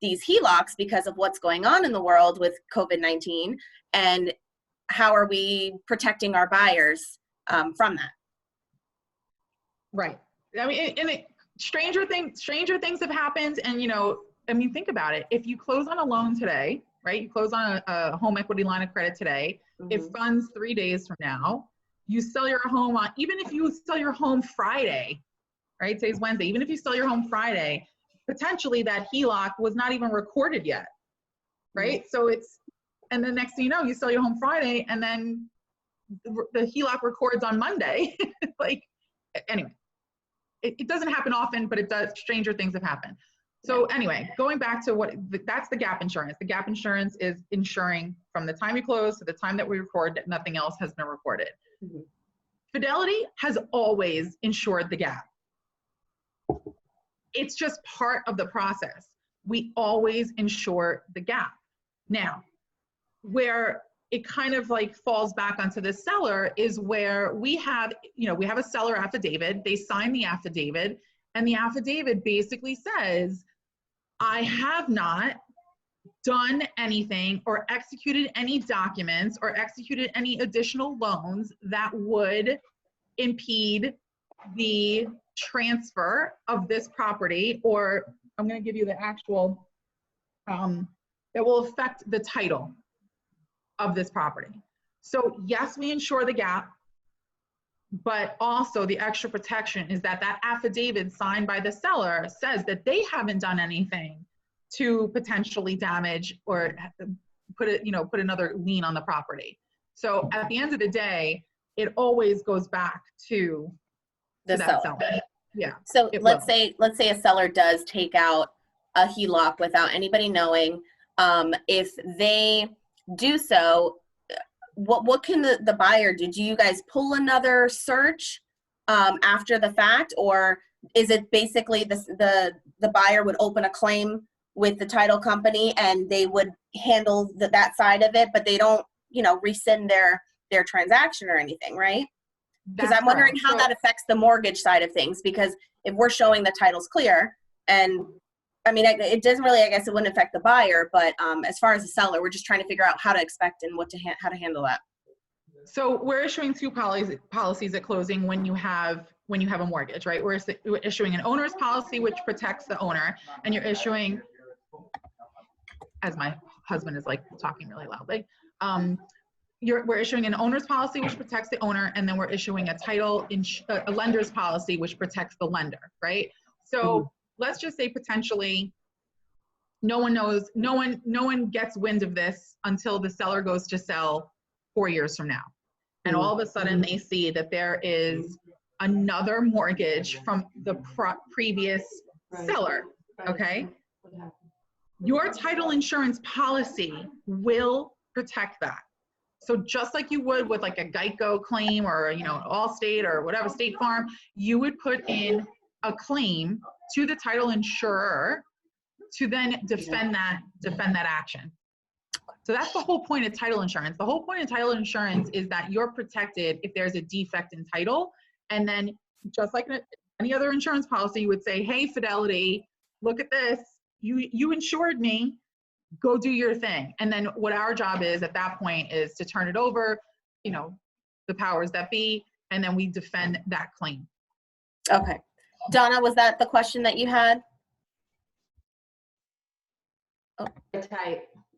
these HELOCs because of what's going on in the world with COVID-19, and how are we protecting our buyers from that? Right. I mean, stranger things have happened, and think about it. If you close on a loan today, right? You close on a home equity line of credit today, it funds 3 days from now. You sell your home even if you sell your home Friday, right? Today's Wednesday. Even if you sell your home Friday, potentially that HELOC was not even recorded yet, right? So and then next thing you know, you sell your home Friday, and then the HELOC records on Monday. Anyway, it doesn't happen often, but it does. Stranger things have happened. So anyway, going back to that's the gap insurance. The gap insurance is insuring from the time you close to the time that we record that nothing else has been recorded. Fidelity has always insured the gap. It's just part of the process. We always insure the gap. Now, where it kind of falls back onto the seller is where we have a seller affidavit. They sign the affidavit, and the affidavit basically says, I have not done anything or executed any documents or executed any additional loans that would impede the transfer of this property, or I'm going to give you the actual, that will affect the title of this property. So yes, we insure the gap, but also the extra protection is that affidavit signed by the seller says that they haven't done anything to potentially damage or put another lien on the property. So at the end of the day, it always goes back to the seller. Yeah. So let's say a seller does take out a HELOC without anybody knowing. If they do so, what can the buyer do? Do you guys pull another search after the fact, or is it basically the buyer would open a claim with the title company and they would handle that side of it, but they don't rescind their transaction or anything, right? Because I'm wondering how that affects the mortgage side of things, because if we're showing the title's clear, and I mean, it doesn't really, I guess it wouldn't affect the buyer, but as far as the seller, we're just trying to figure out how to expect and how to handle that. So we're issuing two policies at closing when you have a mortgage, right? We're issuing an owner's policy, which protects the owner, and you're issuing, as my husband is talking really loudly, we're issuing an owner's policy, which protects the owner, and then we're issuing a lender's policy, which protects the lender, right? So let's just say potentially no one gets wind of this until the seller goes to sell 4 years from now. And all of a sudden they see that there is another mortgage from the previous seller, okay? Your title insurance policy will protect that. So just like you would with a Geico claim or Allstate or whatever, State Farm, you would put in a claim to the title insurer to then defend that action. So that's the whole point of title insurance. The whole point of title insurance is that you're protected if there's a defect in title. And then just like any other insurance policy, you would say, hey, Fidelity, look at this. You insured me. Go do your thing. And then what our job is at that point is to turn it over, the powers that be, and then we defend that claim. Okay. Donna, was that the question that you had? Oh.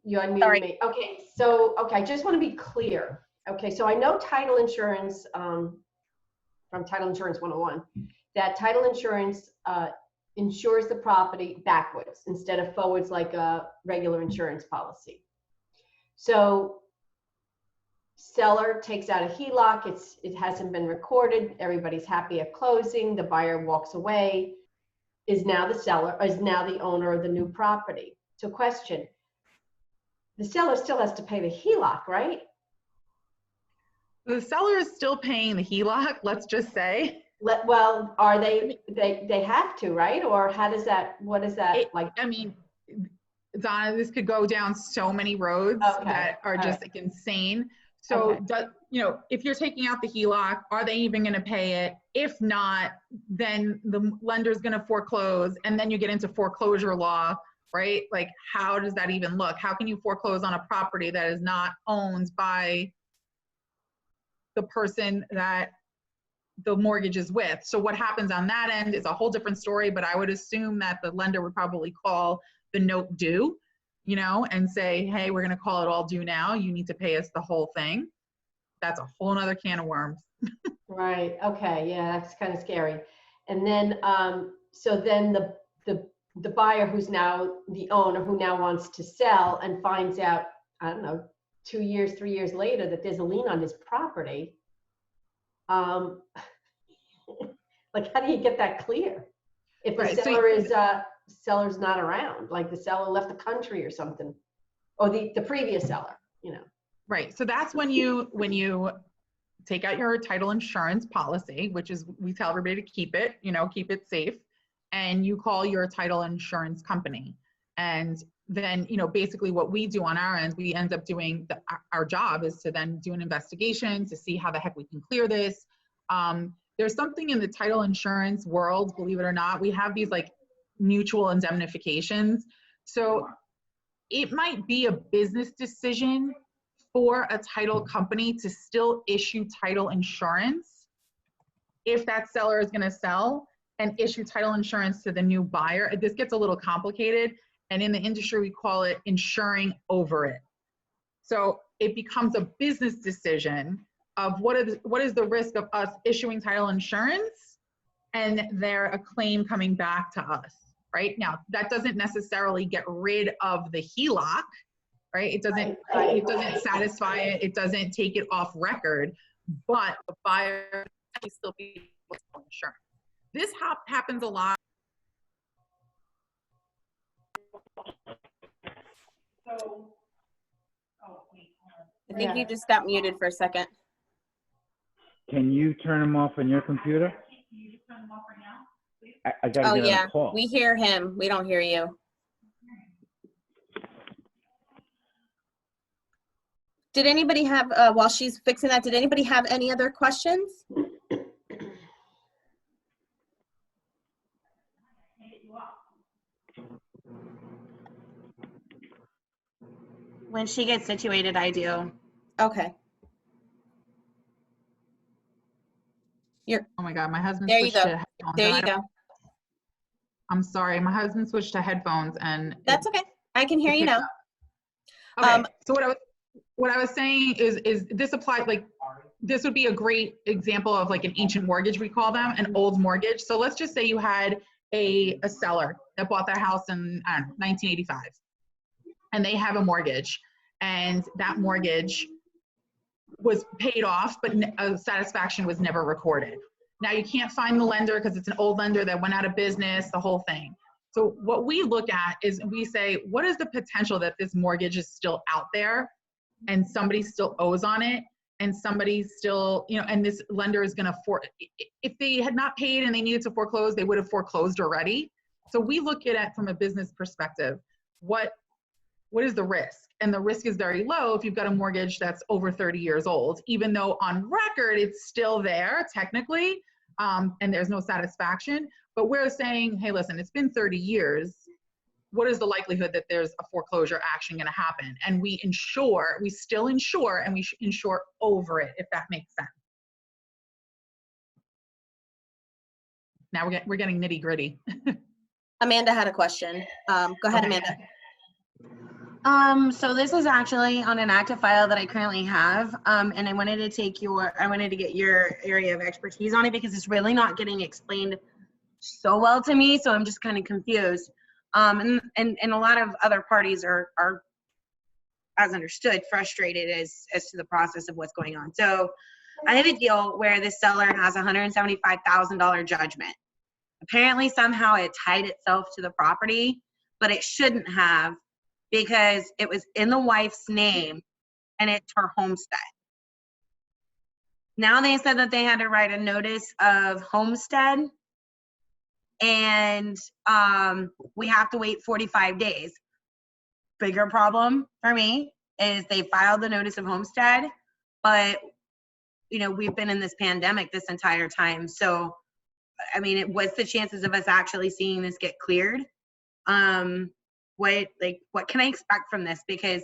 You unmuted me. Okay, so I just want to be clear. Okay, so I know title insurance from Title Insurance 101, that title insurance insures the property backwards instead of forwards like a regular insurance policy. So seller takes out a HELOC, it hasn't been recorded, everybody's happy at closing, the buyer walks away, is now the owner of the new property. So question, the seller still has to pay the HELOC, right? The seller is still paying the HELOC, let's just say. Well, are they have to, right? Or how does that, what is that like? I mean, Donna, this could go down so many roads that are just like insane. So, you know, if you're taking out the HELOC, are they even going to pay it? If not, then the lender's going to foreclose, and then you get into foreclosure law, right? Like, how does that even look? How can you foreclose on a property that is not owned by the person that the mortgage is with? So what happens on that end is a whole different story, but I would assume that the lender would probably call the note due, you know, and say, hey, we're going to call it all due now. You need to pay us the whole thing. That's a whole nother can of worms. Right. Okay. Yeah, that's kind of scary. And then, so then the buyer who's now the owner who now wants to sell and finds out, I don't know, 2 years, 3 years later that there's a lien on his property. Like, how do you get that clear? If the seller is seller's not around, like the seller left the country or something, or the previous seller, you know. Right. So that's when you take out your title insurance policy, which is, we tell everybody to keep it, you know, keep it safe, and you call your title insurance company. And then, you know, basically what we do on our end, we end up doing our job is to then do an investigation to see how the heck we can clear this. There's something in the title insurance world, believe it or not, we have these like mutual indemnifications. So it might be a business decision for a title company to still issue title insurance if that seller is going to sell and issue title insurance to the new buyer. This gets a little complicated, and in the industry we call it insuring over it. So it becomes a business decision of what is the risk of us issuing title insurance and there a claim coming back to us. Right now, that doesn't necessarily get rid of the HELOC, right? It doesn't satisfy it. It doesn't take it off record, but the buyer can still be insurance. This happens a lot. So, I think you just got muted for a second. Can you turn them off on your computer? Can you just turn them off right now, please? I gotta get on a call. We hear him. We don't hear you. Did anybody have, while she's fixing that, did anybody have any other questions? When she gets situated, I do. Okay. Oh my God, my husband There you switched go. to headphones. There you go. I'm sorry, my husband switched to headphones and That's okay. I can hear you now. Okay, so what I was saying is this applies, like, this would be a great example of like an ancient mortgage, we call them, an old mortgage. So let's just say you had a seller that bought their house in, I don't know, 1985, and they have a mortgage, and that mortgage was paid off, but a satisfaction was never recorded. Now you can't find the lender because it's an old lender that went out of business, the whole thing. So what we look at is we say, what is the potential that this mortgage is still out there and somebody still owes on it, and somebody still, you know, and this lender is gonna, if they had not paid and they needed to foreclose, they would have foreclosed already. So we look at it from a business perspective. What is the risk? And the risk is very low if you've got a mortgage that's over 30 years old, even though on record it's still there technically, and there's no satisfaction. But we're saying, hey, listen, it's been 30 years. What is the likelihood that there's a foreclosure action going to happen? And we still insure, and we insure over it, if that makes sense. Now we're getting nitty gritty. Amanda had a question. Go ahead, Amanda. So this is actually on an active file that I currently have, and I wanted to get your area of expertise on it because it's really not getting explained so well to me, so I'm just kind of confused. And a lot of other parties are, as understood, frustrated as to the process of what's going on. So I have a deal where the seller has a $175,000 judgment. Apparently somehow it tied itself to the property, but it shouldn't have, because it was in the wife's name and it's her homestead. Now they said that they had to write a notice of homestead, and we have to wait 45 days. Bigger problem for me is they filed the notice of homestead, but we've been in this pandemic this entire time. So, I mean, what's the chances of us actually seeing this get cleared? What can I expect from this? Because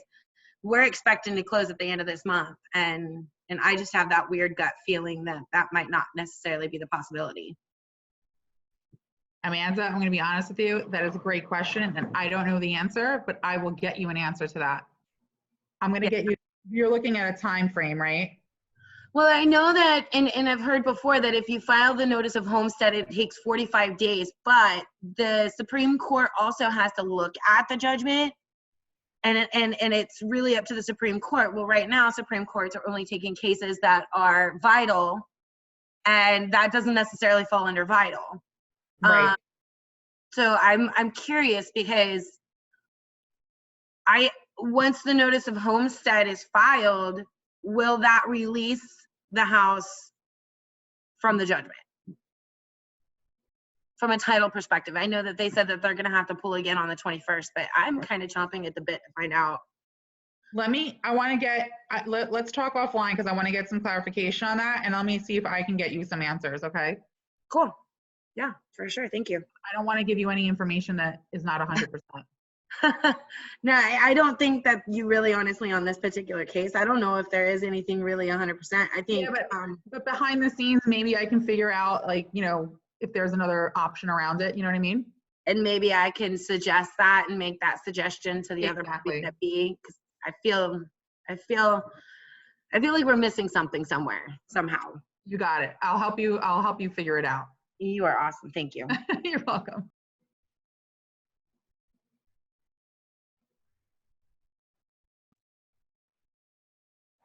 we're expecting to close at the end of this month, and I just have that weird gut feeling that might not necessarily be the possibility. Amanda, I'm going to be honest with you. That is a great question, and I don't know the answer, but I will get you an answer to that. I'm going to get you. You're looking at a time frame, right? Well, I know that, and I've heard before that if you file the notice of homestead, it takes 45 days, but the Supreme Court also has to look at the judgment, and it's really up to the Supreme Court. Well, right now, Supreme Courts are only taking cases that are vital, and that doesn't necessarily fall under vital. Right. So I'm curious because once the notice of homestead is filed, will that release the house from the judgment? From a title perspective, I know that they said that they're going to have to pull again on the 21st, but I'm kind of chomping at the bit to find out. Let's talk offline because I want to get some clarification on that, and let me see if I can get you some answers, okay? Cool. Yeah, for sure. Thank you. I don't want to give you any information that is not 100%. No, I don't think that you really, honestly, on this particular case, I don't know if there is anything really 100%. I think. Yeah, but behind the scenes, maybe I can figure out, if there's another option around it. You know what I mean? And maybe I can suggest that and make that suggestion to the other party that be, because I feel like we're missing something somewhere, somehow. You got it. I'll help you figure it out. You are awesome. Thank you. You're welcome.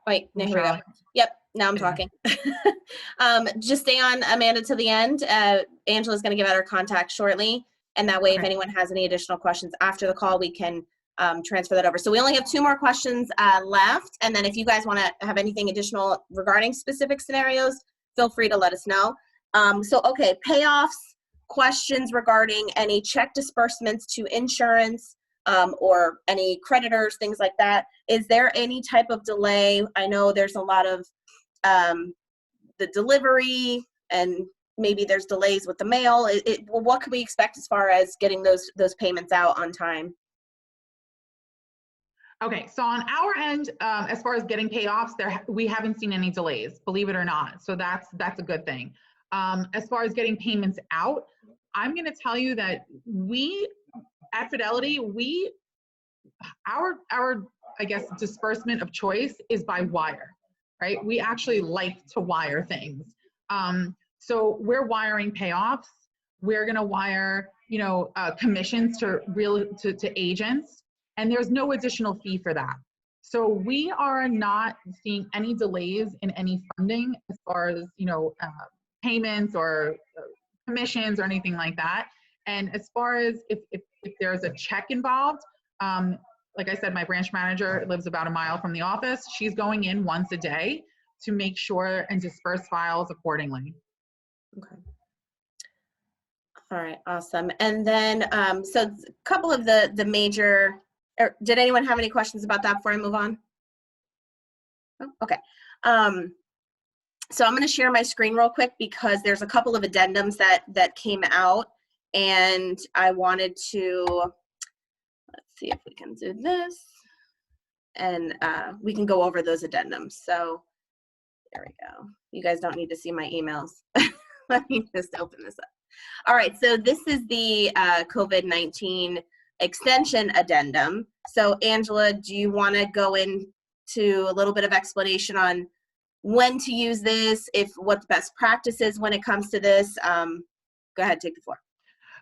Wait, no, here we go. Yep, now I'm talking. Just stay on, Amanda, to the end. Angela's going to give out her contact shortly. And that way, if anyone has any additional questions after the call, we can transfer that over. So we only have 2 more questions left. And then if you guys want to have anything additional regarding specific scenarios, feel free to let us know. Okay, payoffs, questions regarding any check disbursements to insurance, or any creditors, things like that. Is there any type of delay? I know there's a lot of the delivery, and maybe there's delays with the mail. What can we expect as far as getting those payments out on time? Okay, so on our end, as far as getting payoffs, we haven't seen any delays, believe it or not. So that's a good thing. As far as getting payments out, I'm going to tell you that at Fidelity, our I guess disbursement of choice is by wire, right? We actually like to wire things. So we're wiring payoffs. We're going to wire, commissions to agents, and there's no additional fee for that. So we are not seeing any delays in any funding as far as, payments or commissions or anything like that. And as far as if there's a check involved, like I said, my branch manager lives about a mile from the office. She's going in once a day to make sure and disperse files accordingly. Okay. All right, awesome. And then, so a couple of the major, did anyone have any questions about that before I move on? Oh, okay. So I'm going to share my screen real quick because there's a couple of addendums that came out, and I wanted to, let's see if we can do this, and we can go over those addendums. So there we go. You guys don't need to see my emails. Let me just open this up. All right, so this is the COVID-19 extension addendum. So Angela, do you want to go into a little bit of explanation on when to use this, what the best practice is when it comes to this? Go ahead, take the floor.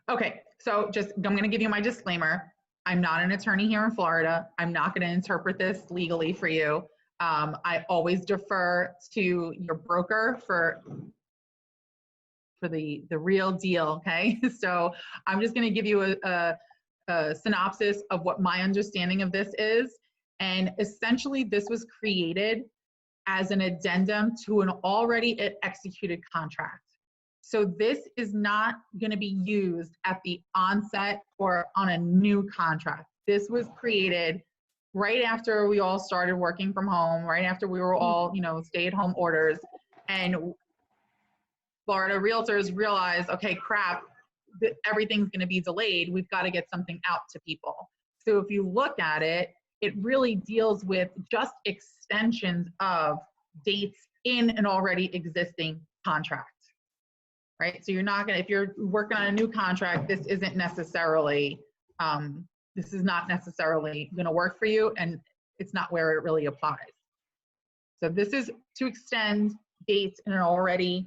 Okay, so I'm going to give you my disclaimer. I'm not an attorney here in Florida. I'm not going to interpret this legally for you. I always defer to your broker for the real deal, okay? So I'm just going to give you a synopsis of what my understanding of this is. And essentially, this was created as an addendum to an already executed contract. So this is not going to be used at the onset or on a new contract. This was created right after we all started working from home, right after we were all, stay-at-home orders, and Florida realtors realized, okay, crap, everything's going to be delayed. We've got to get something out to people. So if you look at it, it really deals with just extensions of dates in an already existing contract, right? So you're not going to, if you're working on a new contract, this is not necessarily going to work for you, and it's not where it really applies. So this is to extend dates in an already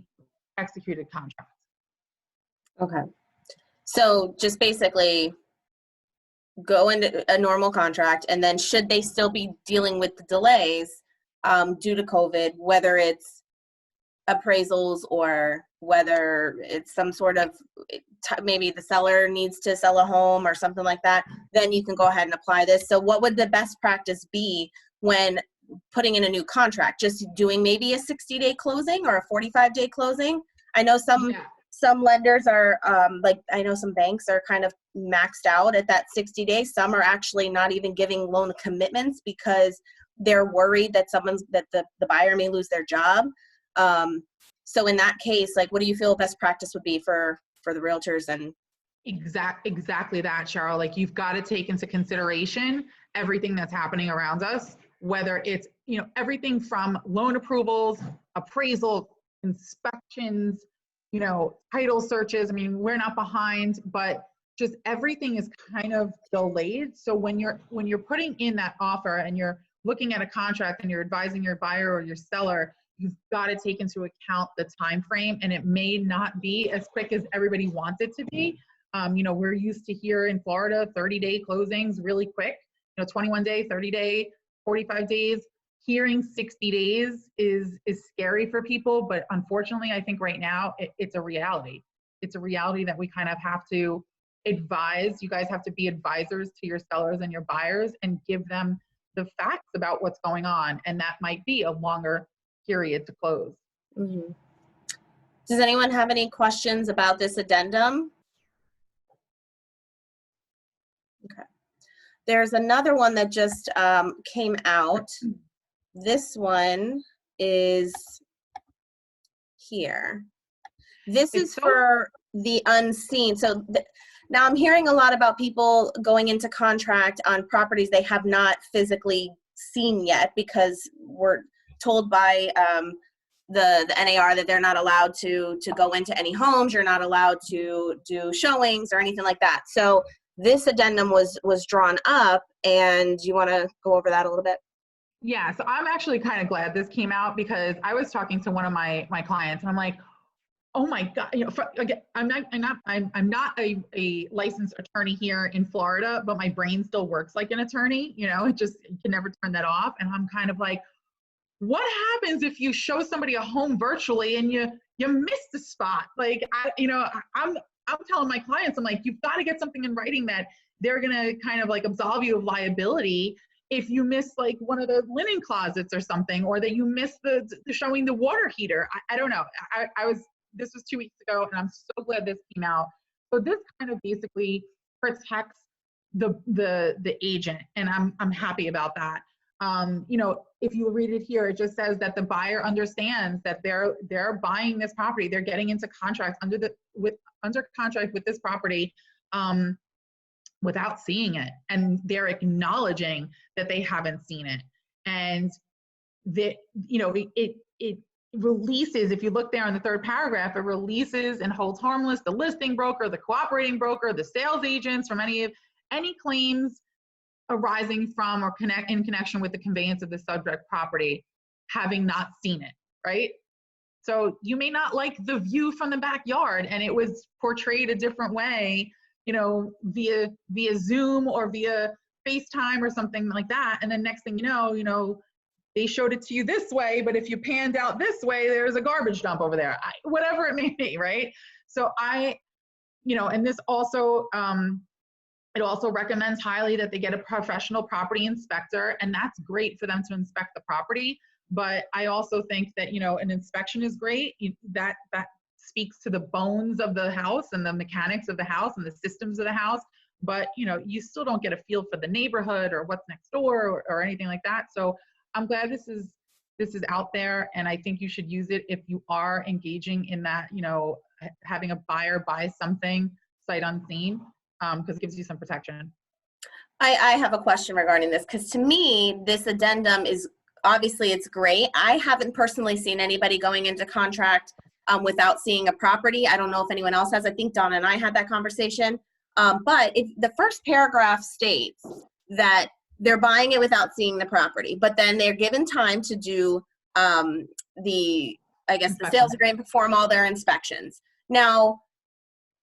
executed contract. Okay. So just basically go into a normal contract, and then should they still be dealing with the delays due to COVID, whether it's appraisals or whether it's some sort of, maybe the seller needs to sell a home or something like that, then you can go ahead and apply this. So what would the best practice be when putting in a new contract? Just doing maybe a 60-day closing or a 45-day closing? I know some lenders are, I know some banks are kind of maxed out at that 60 days. Some are actually not even giving loan commitments because they're worried that the buyer may lose their job. So in that case, what do you feel best practice would be for the realtors? And exactly that, Cheryl. You've got to take into consideration everything that's happening around us, whether it's, everything from loan approvals, appraisal, inspections, title searches. I mean, we're not behind, but just everything is kind of delayed. So when you're putting in that offer and you're looking at a contract and you're advising your buyer or your seller, you've got to take into account the time frame, and it may not be as quick as everybody wants it to be. We're used to here in Florida, 30-day closings really quick, 21-day, 30-day, 45 days. Hearing 60 days is scary for people, but unfortunately, I think right now it's a reality. It's a reality that we kind of have to advise. You guys have to be advisors to your sellers and your buyers and give them the facts about what's going on, and that might be a longer period to close. Mm-hmm. Does anyone have any questions about this addendum? Okay. There's another one that just came out. This one is here. This is for the unseen. So now I'm hearing a lot about people going into contract on properties they have not physically seen yet, because we're told by the NAR that they're not allowed to go into any homes. You're not allowed to do showings or anything like that. So this addendum was drawn up, and you want to go over that a little bit? Yeah, so I'm actually kind of glad this came out, because I was talking to one of my clients, and I'm like, oh my God, again, I'm not a licensed attorney here in Florida, but my brain still works like an attorney. You can never turn that off. And I'm kind of like, what happens if you show somebody a home virtually and you miss the spot? I'm telling my clients, I'm like, you've got to get something in writing that they're gonna kind of absolve you of liability if you miss one of the linen closets or something, or that you miss the showing the water heater. I don't know. This was 2 weeks ago, and I'm so glad this came out. So this kind of basically protects the agent, and I'm happy about that. If you read it here, it just says that the buyer understands that they're buying this property, they're getting into contract under contract with this property without seeing it, and they're acknowledging that they haven't seen it, and that it releases. If you look there in the third paragraph, it releases and holds harmless the listing broker, the cooperating broker, the sales agents from any any claims arising from or in connection with the conveyance of the subject property, having not seen it, right? So you may not like the view from the backyard and it was portrayed a different way, you know, via Zoom or via FaceTime or something like that. And then next thing you know, they showed it to you this way, but if you panned out this way, there's a garbage dump over there, whatever it may be, right? So and this also, it also recommends highly that they get a professional property inspector, and that's great for them to inspect the property. But I also think that, an inspection is great. That speaks to the bones of the house and the mechanics of the house and the systems of the house. But, you still don't get a feel for the neighborhood or what's next door or anything like that. So I'm glad this is out there, and I think you should use it if you are engaging in that, having a buyer buy something sight unseen, because it gives you some protection. I have a question regarding this, because to me, this addendum is, obviously it's great. I haven't personally seen anybody going into contract without seeing a property. I don't know if anyone else has. I think Donna and I had that conversation. But if the first paragraph states that they're buying it without seeing the property, but then they're given time to do the sales agreement, perform all their inspections. Now,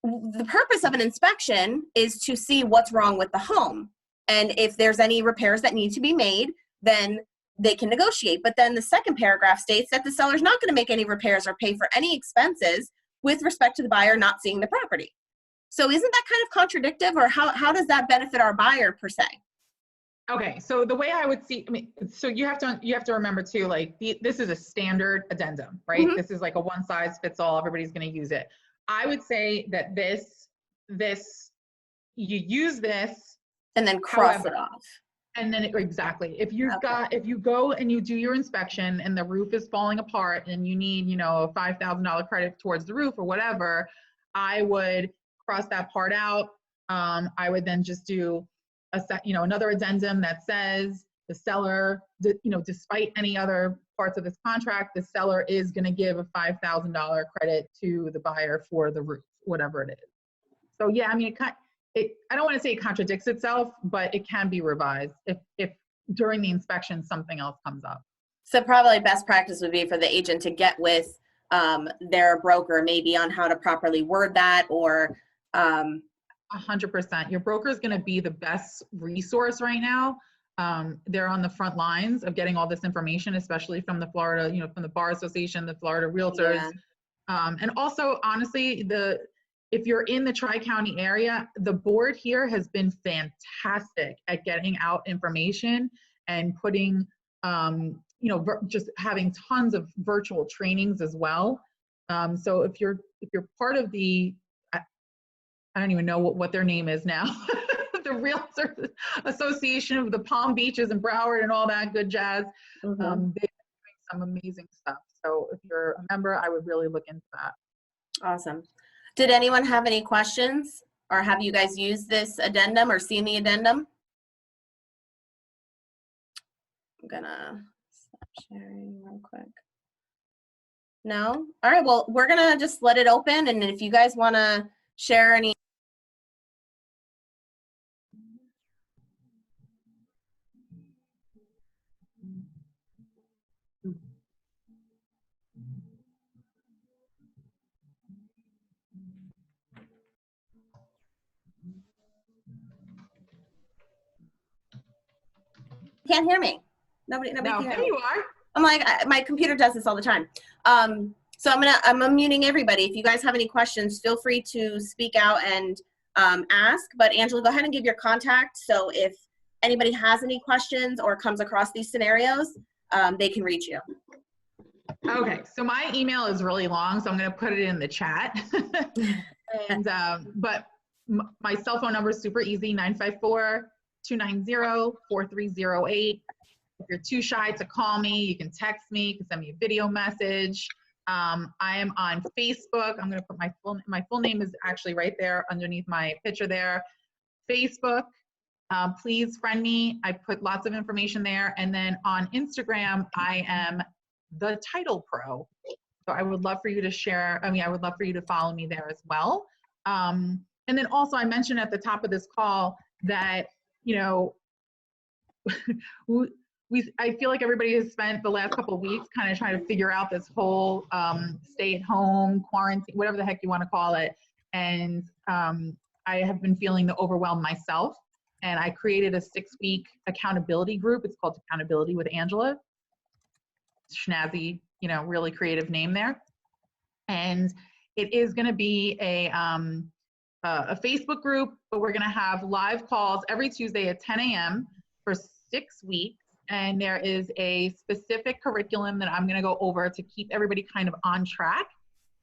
the purpose of an inspection is to see what's wrong with the home. And if there's any repairs that need to be made, then they can negotiate. But then the second paragraph states that the seller's not going to make any repairs or pay for any expenses with respect to the buyer not seeing the property. So isn't that kind of contradictive, or how does that benefit our buyer per se? Okay, so the way I would see, so you have to remember too, like this is a standard addendum, right? Mm-hmm. This is like a one size fits all. Everybody's going to use it. I would say that this you use this and then cross it off. And then exactly. If you go and you do your inspection and the roof is falling apart and you need, a $5,000 credit towards the roof or whatever, I would cross that part out. I would then just do another addendum that says the seller, despite any other parts of this contract, the seller is going to give a $5,000 credit to the buyer for the roof, whatever it is. So yeah, I don't want to say it contradicts itself, but it can be revised if during the inspection something else comes up. So probably best practice would be for the agent to get with their broker maybe on how to properly word that, or 100%. Your broker is going to be the best resource right now. They're on the front lines of getting all this information, especially from the Florida, from the Bar Association, the Florida Realtors. Yeah. And also, honestly, if you're in the Tri-County area, the board here has been fantastic at getting out information and putting, just having tons of virtual trainings as well. So if you're part of the, I don't even know what their name is now, the Realtors Association of the Palm Beaches and Broward and all that good jazz, they've been doing some amazing stuff. So if you're a member, I would really look into that. Awesome. Did anyone have any questions, or have you guys used this addendum or seen the addendum? I'm gonna stop sharing real quick. No? All right, well, we're gonna just let it open, and if you guys wanna share any. Can't hear me. Nobody no, can hear there me. You are. I'm like, my computer does this all the time. So I'm unmuting everybody. If you guys have any questions, feel free to speak out and ask. But Angela, go ahead and give your contact. So if anybody has any questions or comes across these scenarios, they can reach you. Okay, so my email is really long, so I'm going to put it in the chat. And but my cell phone number is super easy, 954-290-4308. If you're too shy to call me, you can text me, you can send me a video message. I am on Facebook. I'm going to put my full name is actually right there underneath my picture there. Facebook, please friend me. I put lots of information there. And then on Instagram, I am the Title Pro. So I would love for you to share. I would love for you to follow me there as well. And then also I mentioned at the top of this call that, you know, I feel like everybody has spent the last couple of weeks kind of trying to figure out this whole stay at home, quarantine, whatever the heck you want to call it. And I have been feeling the overwhelm myself. And I created a 6-week accountability group. It's called Accountability with Angela. Snazzy, you know, really creative name there. And it is going to be a Facebook group, but we're going to have live calls every Tuesday at 10 a.m. for 6 weeks. And there is a specific curriculum that I'm going to go over to keep everybody kind of on track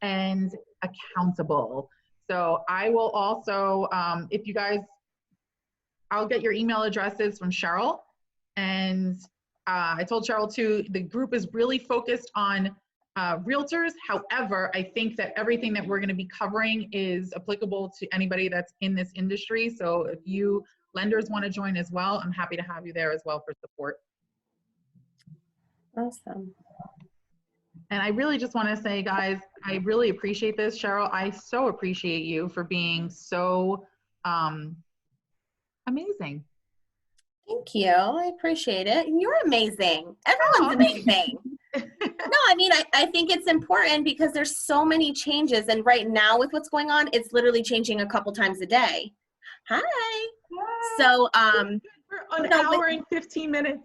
and accountable. So I will also, if you guys, I'll get your email addresses from Cheryl. And I told Cheryl too, the group is really focused on realtors. However, I think that everything that we're going to be covering is applicable to anybody that's in this industry. So if you lenders want to join as well, I'm happy to have you there as well for support. Awesome. And I really just want to say, guys, I really appreciate this. Cheryl, I so appreciate you for being so amazing. Thank you. I appreciate it. You're amazing. Everyone's amazing. No, I mean, I think it's important because there's so many changes. And right now with what's going on, it's literally changing a couple times a day. Hi. So, for an hour and 15 minutes.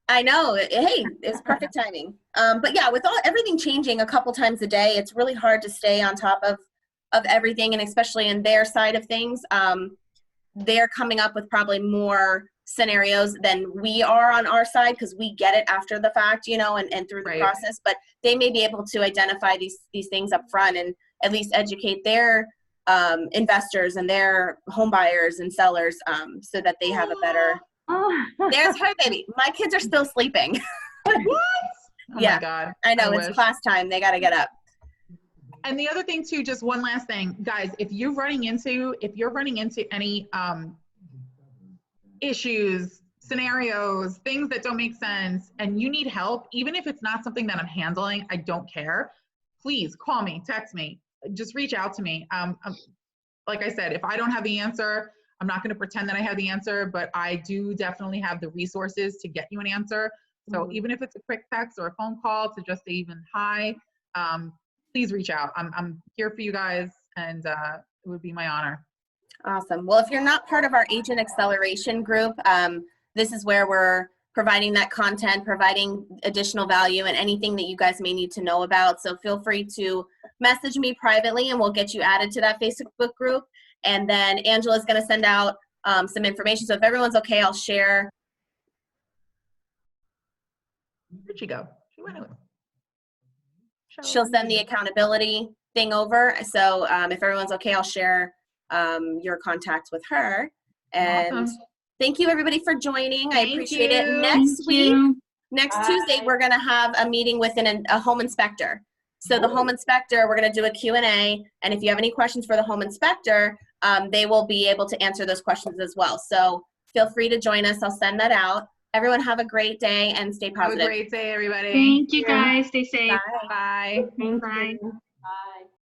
I know. Hey, it's perfect timing. But yeah, with everything changing a couple times a day, it's really hard to stay on top of everything, and especially in their side of things. They're coming up with probably more scenarios than we are on our side because we get it after the fact, you know, and through the process. But they may be able to identify these things up front and at least educate their investors and their home buyers and sellers so that they have a better. There's her baby. My kids are still sleeping. What? Oh yeah, my God. I know. It's class time. They got to get up. And the other thing too, just one last thing, guys, if you're running into any issues, scenarios, things that don't make sense, and you need help, even if it's not something that I'm handling, I don't care. Please call me, text me, just reach out to me. Like I said, if I don't have the answer, I'm not going to pretend that I have the answer, but I do definitely have the resources to get you an answer. So even if it's a quick text or a phone call to just say even hi, please reach out. I'm here for you guys, and it would be my honor. Awesome. Well, if you're not part of our Agent Acceleration group, this is where we're providing that content, providing additional value and anything that you guys may need to know about. So feel free to message me privately and we'll get you added to that Facebook group. And then Angela's going to send out some information. So if everyone's okay, I'll share. Where'd she go? She went away. She'll send the accountability thing over. So if everyone's okay, I'll share your contact with her. And awesome. Thank you everybody for joining. I appreciate it. Next Tuesday, we're going to have a meeting with a home inspector. So the home inspector, we're going to do a Q&A. And if you have any questions for the home inspector, they will be able to answer those questions as well. So feel free to join us. I'll send that out. Everyone have a great day and stay positive. Have a great day, everybody. Thank you guys. Stay safe. Bye. Bye. Bye.